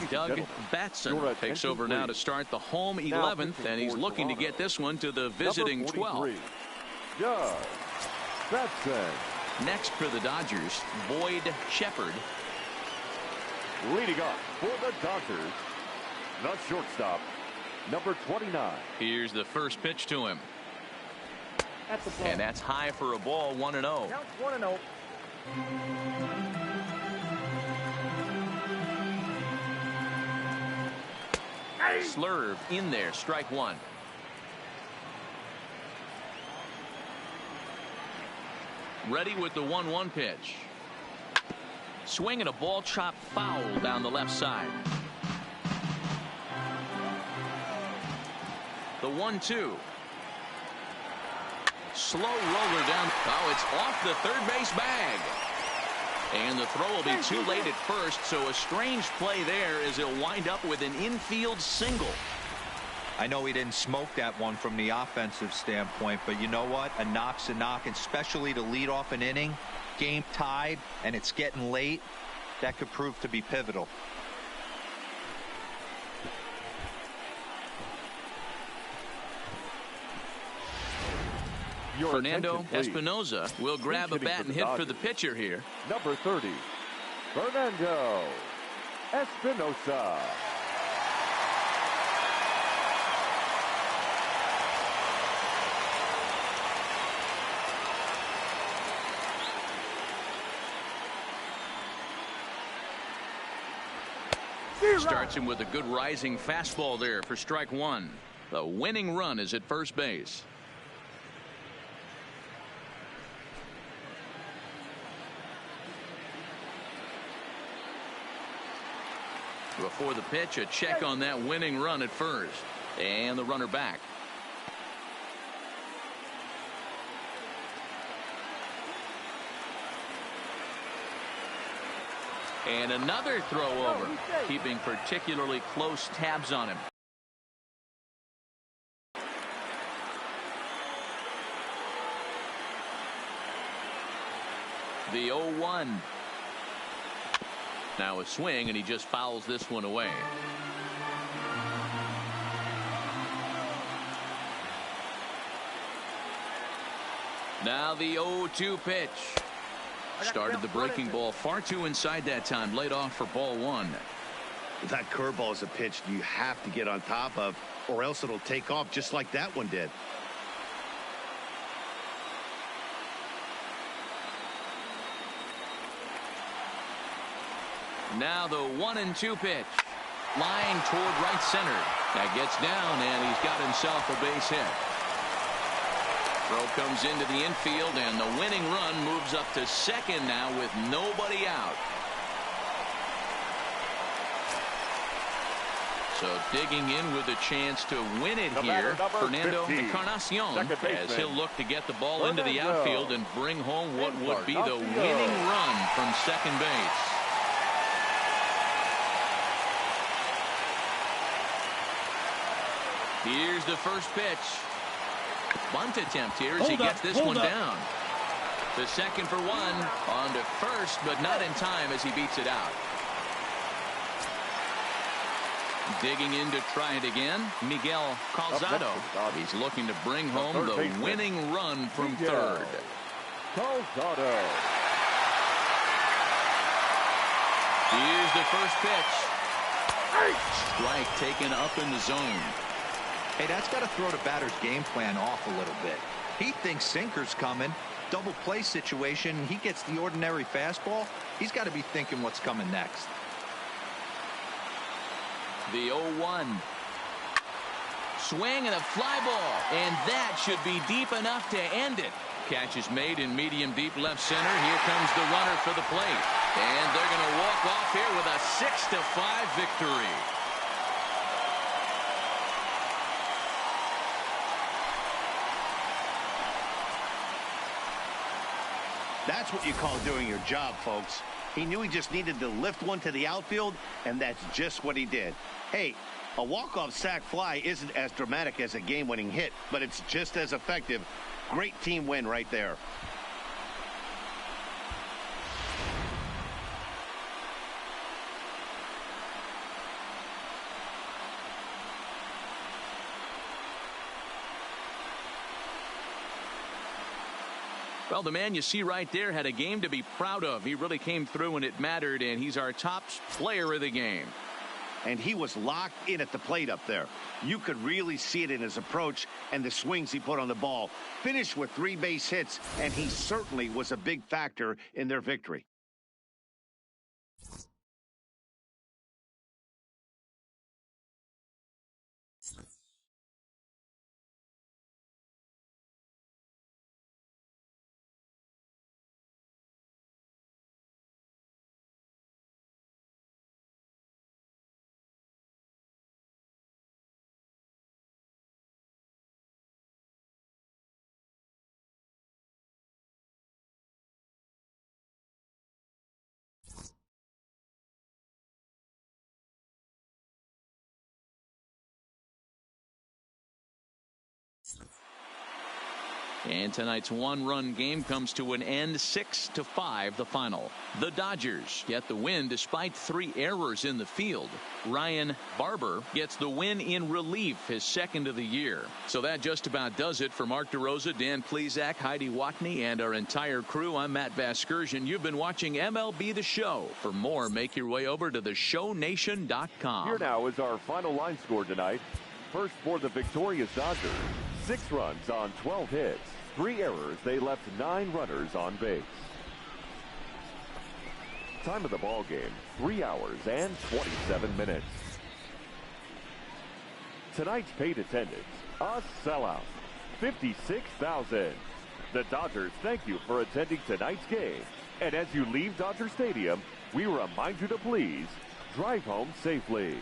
S2: Doug Batson takes over now to start the home 11th, and he's looking to get this one to the visiting 12th.
S4: Doug Batson.
S2: Next for the Dodgers, Boyd Shepard.
S4: Leading off for the Dodgers, the shortstop, number 29.
S2: Here's the first pitch to him. And that's high for a ball. 1-0.
S6: Counts 1-0.
S2: Slurve in there. Strike 1. Ready with the 1-1 pitch. Swinging a ball chopped foul down the left side. The 1-2. Slow roller down. Oh, it's off the third base bag. And the throw will be too late at first, so a strange play there as he'll wind up with an infield single.
S5: I know he didn't smoke that one from the offensive standpoint, but you know what? A knock's a knock, especially to lead off an inning, game tied, and it's getting late. That could prove to be pivotal.
S2: Fernando Espinosa will grab a bat and hit for the pitcher here.
S4: Number 30, Fernando Espinosa.
S2: Starts him with a good rising fastball there for strike 1. The winning run is at first base. Before the pitch, a check on that winning run at first. And the runner back. And another throw over, keeping particularly close tabs on him. The 0-1. Now a swing, and he just fouls this one away. Now the 0-2 pitch. Started the breaking ball far too inside that time. Laid off for ball 1.
S3: That curveball is a pitch you have to get on top of, or else it'll take off just like that one did.
S2: Now the 1-2 pitch. Line toward right center. That gets down, and he's got himself a base hit. Throw comes into the infield, and the winning run moves up to second now with nobody out. So digging in with a chance to win it here, Fernando Encarnacion, as he'll look to get the ball into the outfield and bring home what would be the winning run from second base. Here's the first pitch. Bunt attempt here as he gets this one down. The second for one, on to first, but not in time as he beats it out. Digging in to try it again, Miguel Calzado. He's looking to bring home the winning run from third.
S4: Calzado.
S2: Here's the first pitch. Strike taken up in the zone.
S5: Hey, that's got to throw the batter's game plan off a little bit. He thinks sinker's coming. Double play situation. He gets the ordinary fastball. He's got to be thinking what's coming next.
S2: The 0-1. Swing and a fly ball. And that should be deep enough to end it. Catch is made in medium deep left center. Here comes the runner for the plate. And they're going to walk off here with a 6-5 victory.
S3: That's what you call doing your job, folks. He knew he just needed to lift one to the outfield, and that's just what he did. Hey, a walk-off sac fly isn't as dramatic as a game-winning hit, but it's just as effective. Great team win right there.
S2: Well, the man you see right there had a game to be proud of. He really came through when it mattered, and he's our top player of the game.
S3: And he was locked in at the plate up there. You could really see it in his approach and the swings he put on the ball. Finished with 3 base hits, and he certainly was a big factor in their victory.
S2: And tonight's one-run game comes to an end, 6-5 the final. The Dodgers get the win despite 3 errors in the field. Ryan Barber gets the win in relief, his second of the year. So that just about does it. For Mark DeRosa, Dan Plesac, Heidi Watney, and our entire crew, I'm Matt Vasgersian. You've been watching MLB The Show. For more, make your way over to theshownation.com.
S4: Here now is our final line score tonight. First for the victorious Dodgers, 6 runs on 12 hits. 3 errors, they left 9 runners on base. Time of the ball game, 3 hours and 27 minutes. Tonight's paid attendance, a sellout, 56,000. The Dodgers thank you for attending tonight's game. And as you leave Dodger Stadium, we remind you to please drive home safely.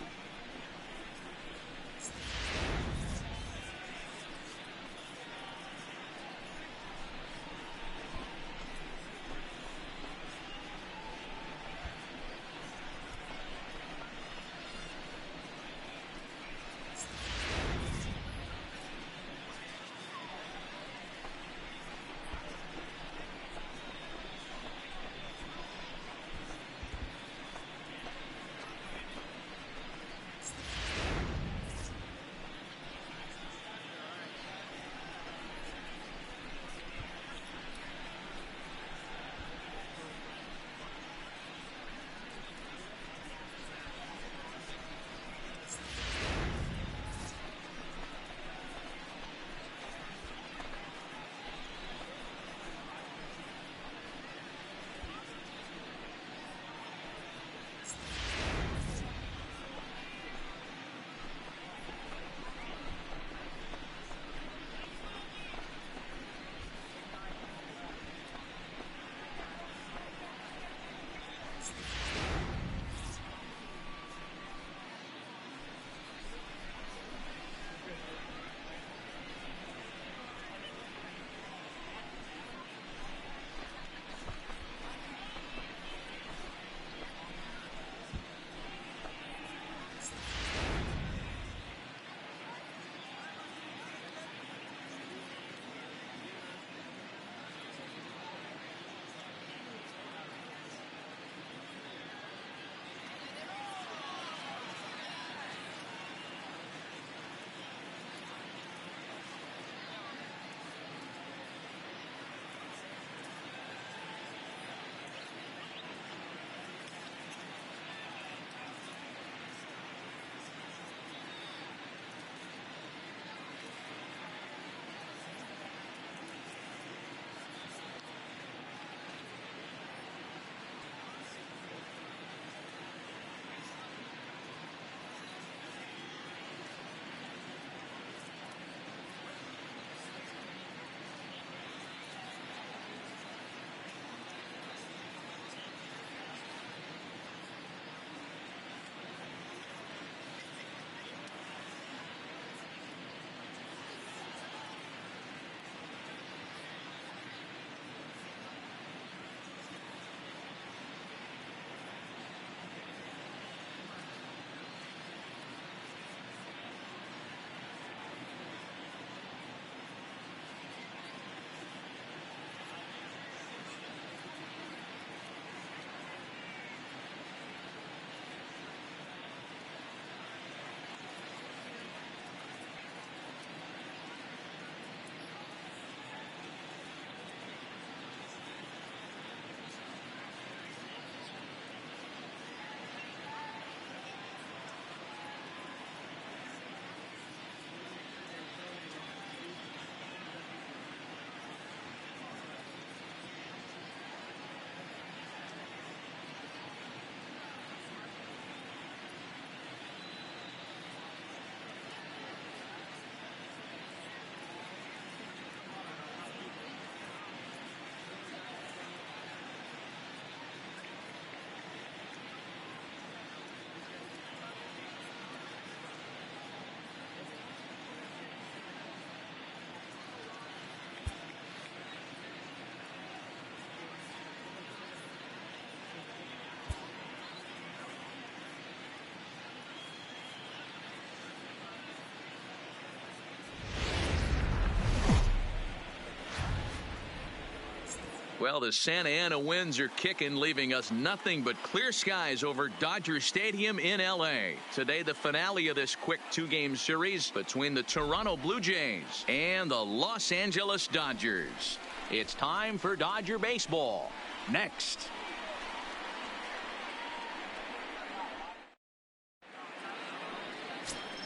S2: Well, the Santa Ana winds are kicking, leaving us nothing but clear skies over Dodger Stadium in L.A. Today, the finale of this quick two-game series between the Toronto Blue Jays and the Los Angeles Dodgers. It's time for Dodger baseball. Next.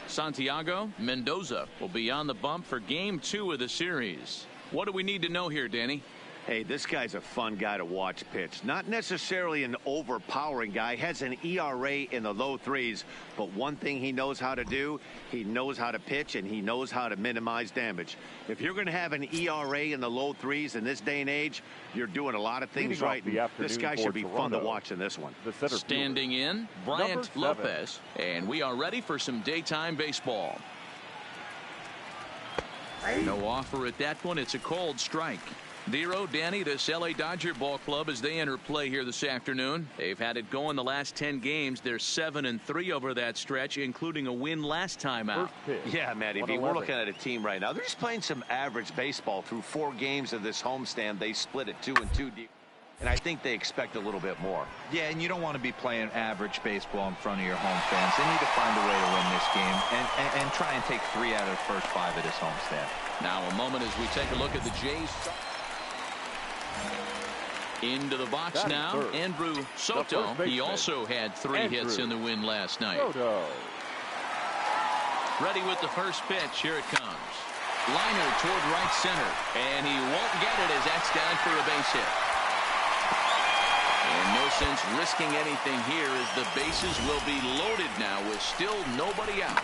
S2: Santiago Mendoza will be on the bump for Game 2 of the series. What do we need to know here, Danny?
S3: Hey, this guy's a fun guy to watch pitch. Not necessarily an overpowering guy. Has an ERA in the low threes. But one thing he knows how to do, he knows how to pitch, and he knows how to minimize damage. If you're going to have an ERA in the low threes in this day and age, you're doing a lot of things right. This guy should be fun to watch in this one.
S2: Standing in, Bryant Lopez. And we are ready for some daytime baseball. No offer at that one. It's a cold strike. Dero, Danny, this L.A. Dodger ball club as they enter play here this afternoon. They've had it going the last 10 games. They're 7-3 over that stretch, including a win last time out.
S3: Yeah, Matty B, we're looking at a team right now. They're just playing some average baseball through 4 games of this homestand. They split it 2-2 deep. And I think they expect a little bit more.
S5: Yeah, and you don't want to be playing average baseball in front of your home fans. They need to find a way to win this game and try and take 3 out of the first 5 of this homestand.
S2: Now a moment as we take a look at the Jays. Into the box now, Andrew Soto. He also had 3 hits in the win last night. Ready with the first pitch. Here it comes. Liner toward right center. And he won't get it as that's down for a base hit. And no sense risking anything here as the bases will be loaded now with still nobody out.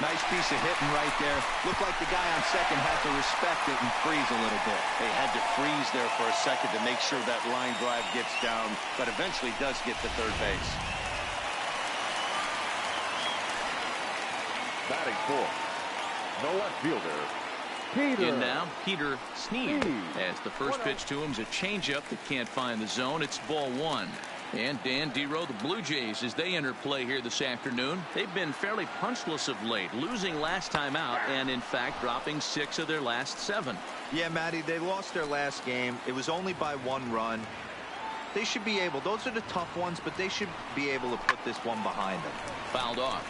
S5: Nice piece of hitting right there. Looked like the guy on second had to respect it and freeze a little bit.
S3: They had to freeze there for a second to make sure that line drive gets down, but eventually does get to third base.
S4: Batting fourth, the left fielder, Peter.
S2: In now, Peter Sneed. As the first pitch to him is a changeup that can't find the zone. It's ball 1. And Dan Dero, the Blue Jays, as they enter play here this afternoon, they've been fairly punchless of late, losing last time out and, in fact, dropping 6 of their last 7.
S5: Yeah, Matty, they lost their last game. It was only by 1 run. They should be able, those are the tough ones, but they should be able to put this one behind them.
S2: Fouled off.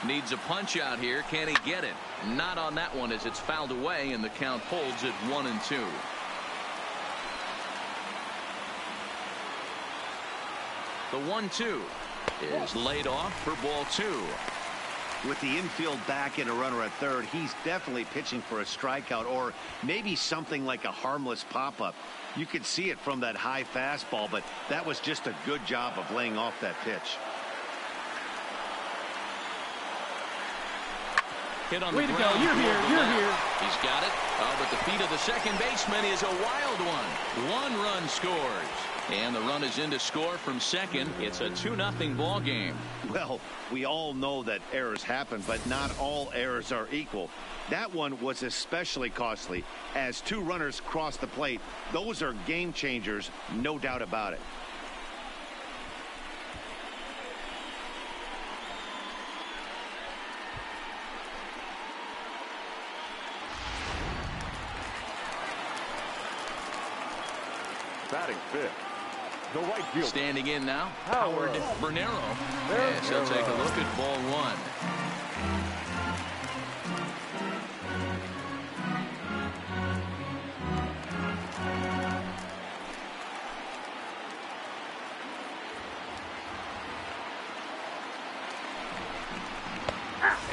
S2: Needs a punch out here. Can he get it? Not on that one as it's fouled away and the count holds at 1-2. The 1-2 is laid off for ball 2.
S3: With the infield back and a runner at third, he's definitely pitching for a strikeout or maybe something like a harmless pop-up. You could see it from that high fastball, but that was just a good job of laying off that pitch.
S2: Hit on the ground.
S6: You're here.
S2: He's got it. Oh, but the feet of the second baseman is a wild one. 1 run scores. And the run is in to score from second. It's a 2-0 ball game.
S3: Well, we all know that errors happen, but not all errors are equal. That one was especially costly. As 2 runners cross the plate, those are game changers, no doubt about it.
S4: Batting fifth, the right fielder.
S2: Standing in now, Howard Bernero. Yes, he'll take a look at ball 1.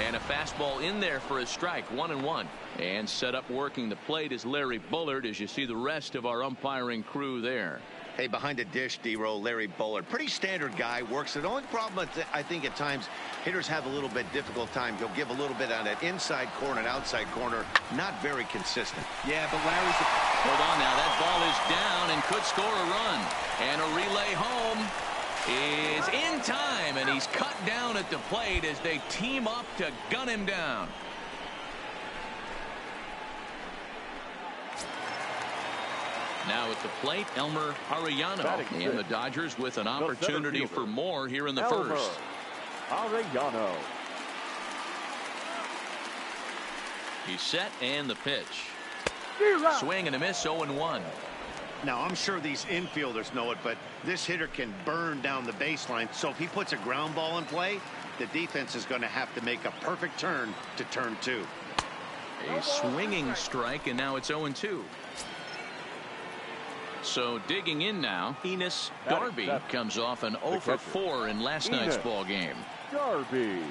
S2: And a fastball in there for a strike. 1-1. And set up working the plate is Larry Bullard as you see the rest of our umpiring crew there.
S3: Hey, behind the dish, D-Row, Larry Bullard. Pretty standard guy, works it. The only problem I think at times hitters have a little bit difficult time. He'll give a little bit on that inside corner and outside corner. Not very consistent.
S5: Yeah, but Larry's...
S2: Hold on now. That ball is down and could score a run. And a relay home is in time, and he's cut down at the plate as they team up to gun him down. Now at the plate, Elmer Arellano. And the Dodgers with an opportunity for more here in the first.
S4: Arellano.
S2: He's set and the pitch. Swing and a miss, 0-1.
S3: Now, I'm sure these infielders know it, but this hitter can burn down the baseline. So if he puts a ground ball in play, the defense is going to have to make a perfect turn to turn 2.
S2: A swinging strike, and now it's 0-2. So digging in now, Enos Darby comes off an 0-for-4 in last night's ball game.
S4: Darby.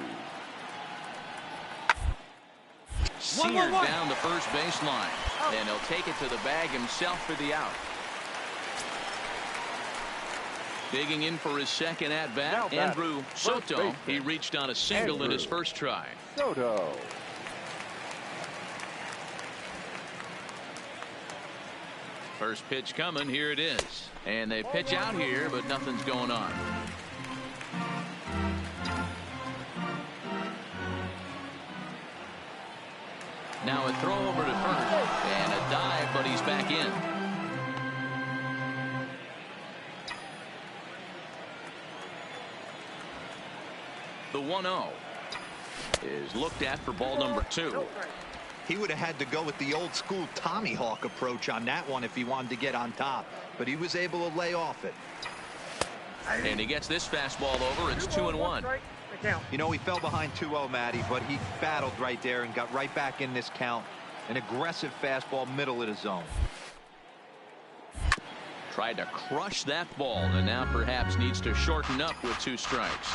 S2: Seared down the first baseline, and he'll take it to the bag himself for the out. Digging in for his second at-bat, Andrew Soto. He reached on a single in his first try.
S4: Soto.
S2: First pitch coming, here it is. And they pitch out here, but nothing's going on. Now a throw over to first, and a dive, but he's back in. The 1-0 is looked at for ball number 2.
S5: He would have had to go with the old school Tommy Hawk approach on that one if he wanted to get on top, but he was able to lay off it.
S2: And he gets this fastball over. It's 2-1.
S5: You know, he fell behind 2-0, Matty, but he battled right there and got right back in this count. An aggressive fastball, middle of the zone.
S2: Tried to crush that ball, and now perhaps needs to shorten up with 2 strikes.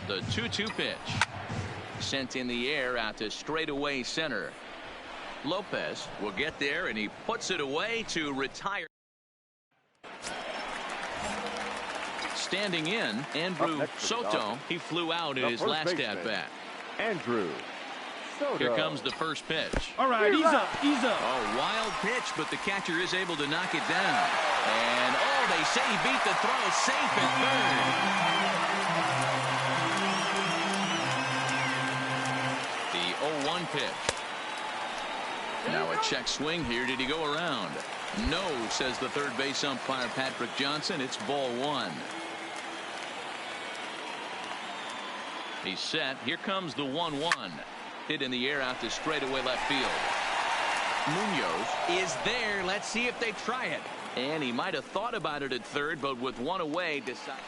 S2: The 2-2 pitch. Sent in the air out to straightaway center. Lopez will get there, and he puts it away to retire. Standing in, Andrew Soto. He flew out in his last at-bat.
S4: Andrew Soto.
S2: Here comes the first pitch.
S6: All right, ease up, ease up.
S2: A wild pitch, but the catcher is able to knock it down. And, they say he beat the throw, safe at third. The 0-1 pitch. Now a check swing here. Did he go around? No, says the third base umpire Patrick Johnson. It's ball 1. He's set. Here comes the 1-1. Hit in the air out to straightaway left field. Munoz is there. Let's see if they try it. And he might have thought about it at third, but with one away, decided.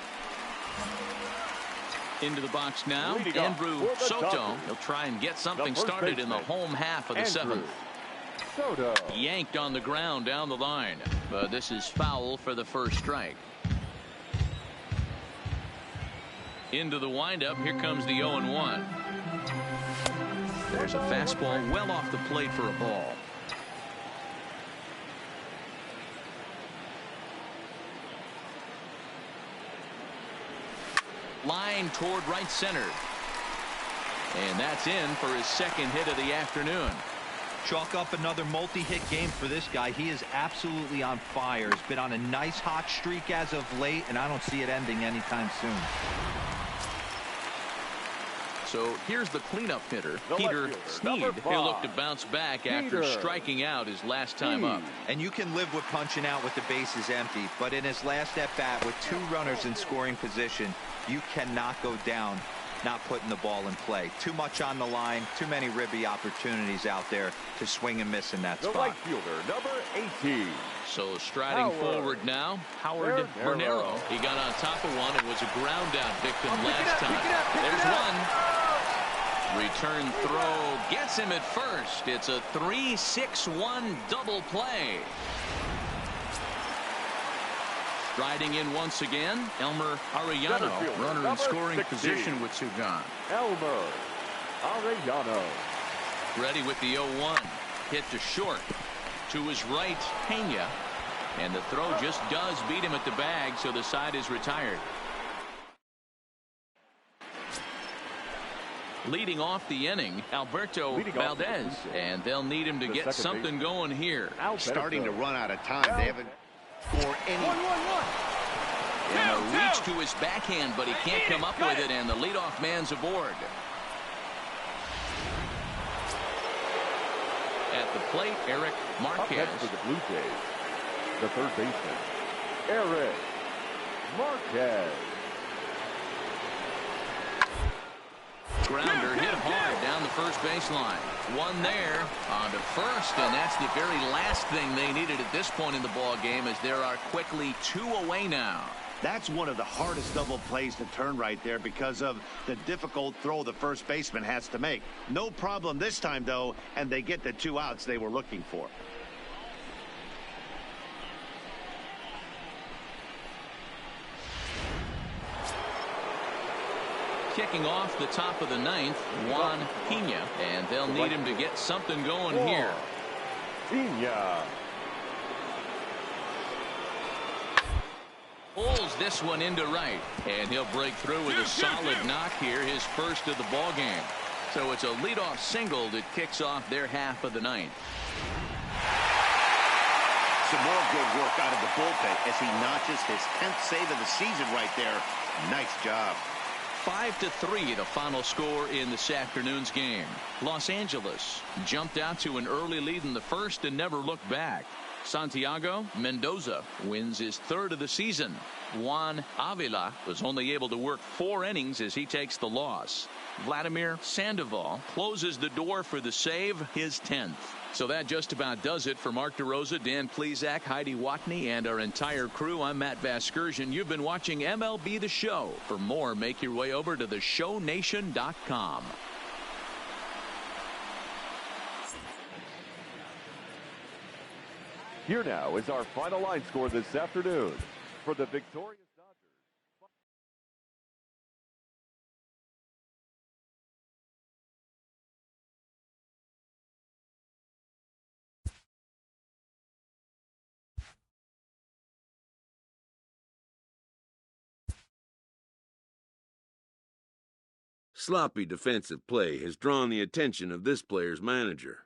S2: Into the box now, Andrew Soto. He'll try and get something started in the home half of the 7th.
S4: Soto.
S2: Yanked on the ground down the line, but this is foul for the first strike. Into the windup. Here comes the 0-1. There's a fastball well off the plate for a ball. Line toward right center. And that's in for his second hit of the afternoon.
S5: Chalk up another multi-hit game for this guy. He is absolutely on fire. He's been on a nice hot streak as of late, and I don't see it ending anytime soon.
S2: So here's the cleanup hitter, Peter Sneed. He'll look to bounce back after striking out his last time up.
S5: And you can live with punching out with the bases empty, but in his last at-bat with 2 runners in scoring position, you cannot go down not putting the ball in play. Too much on the line, too many ribby opportunities out there to swing and miss in that spot.
S4: The right fielder, number 18.
S2: So striding forward now, Howard Bernero. He got on top of one. It was a ground out victim last time. There's one. Return throw gets him at first. It's a 3-6-1 double play. Striding in once again, Elmer Arellano, runner in scoring
S4: 16.
S2: position with 2 gone.
S4: Elmer Arellano.
S2: Ready with the 0-1. Hit to short. To his right, Pena. And the throw just does beat him at the bag, so the side is retired. Leading off the inning, Alberto Valdez. And they'll need him to get something going here.
S3: Starting to run out of time. They haven't scored any.
S2: And a reach to his backhand, but he can't come up with it, and the leadoff man's aboard. At the plate, Eric
S4: Up
S2: Marquez.
S4: next for the Blue Jays, the third baseman, Eric Marquez.
S2: Grounder hit hard down the first baseline. One there on to first, and that's the very last thing they needed at this point in the ball game, as there are quickly 2 away now.
S3: That's one of the hardest double plays to turn right there because of the difficult throw the first baseman has to make. No problem this time, though, and they get the 2 outs they were looking for.
S2: Kicking off the top of the 9th, Juan Pena, and they'll need him to get something going here.
S4: Pena.
S2: Pulls this one into right, and he'll break through with a solid knock here, his first of the ball game. So it's a leadoff single that kicks off their half of the 9th.
S3: Some more good work out of the bullpen as he notches his 10th save of the season right there. Nice job.
S2: 5-3 the final score in this afternoon's game. Los Angeles jumped out to an early lead in the first and never looked back. Santiago Mendoza wins his 3rd of the season. Juan Avila was only able to work 4 innings as he takes the loss. Vladimir Sandoval closes the door for the save, his 10th. So that just about does it for Mark DeRosa, Dan Plesac, Heidi Watney, and our entire crew. I'm Matt Vasgersian. You've been watching MLB The Show. For more, make your way over to theshownation.com.
S4: Here now is our final line score this afternoon for the victorious Dodgers.
S9: Sloppy defensive play has drawn the attention of this player's manager.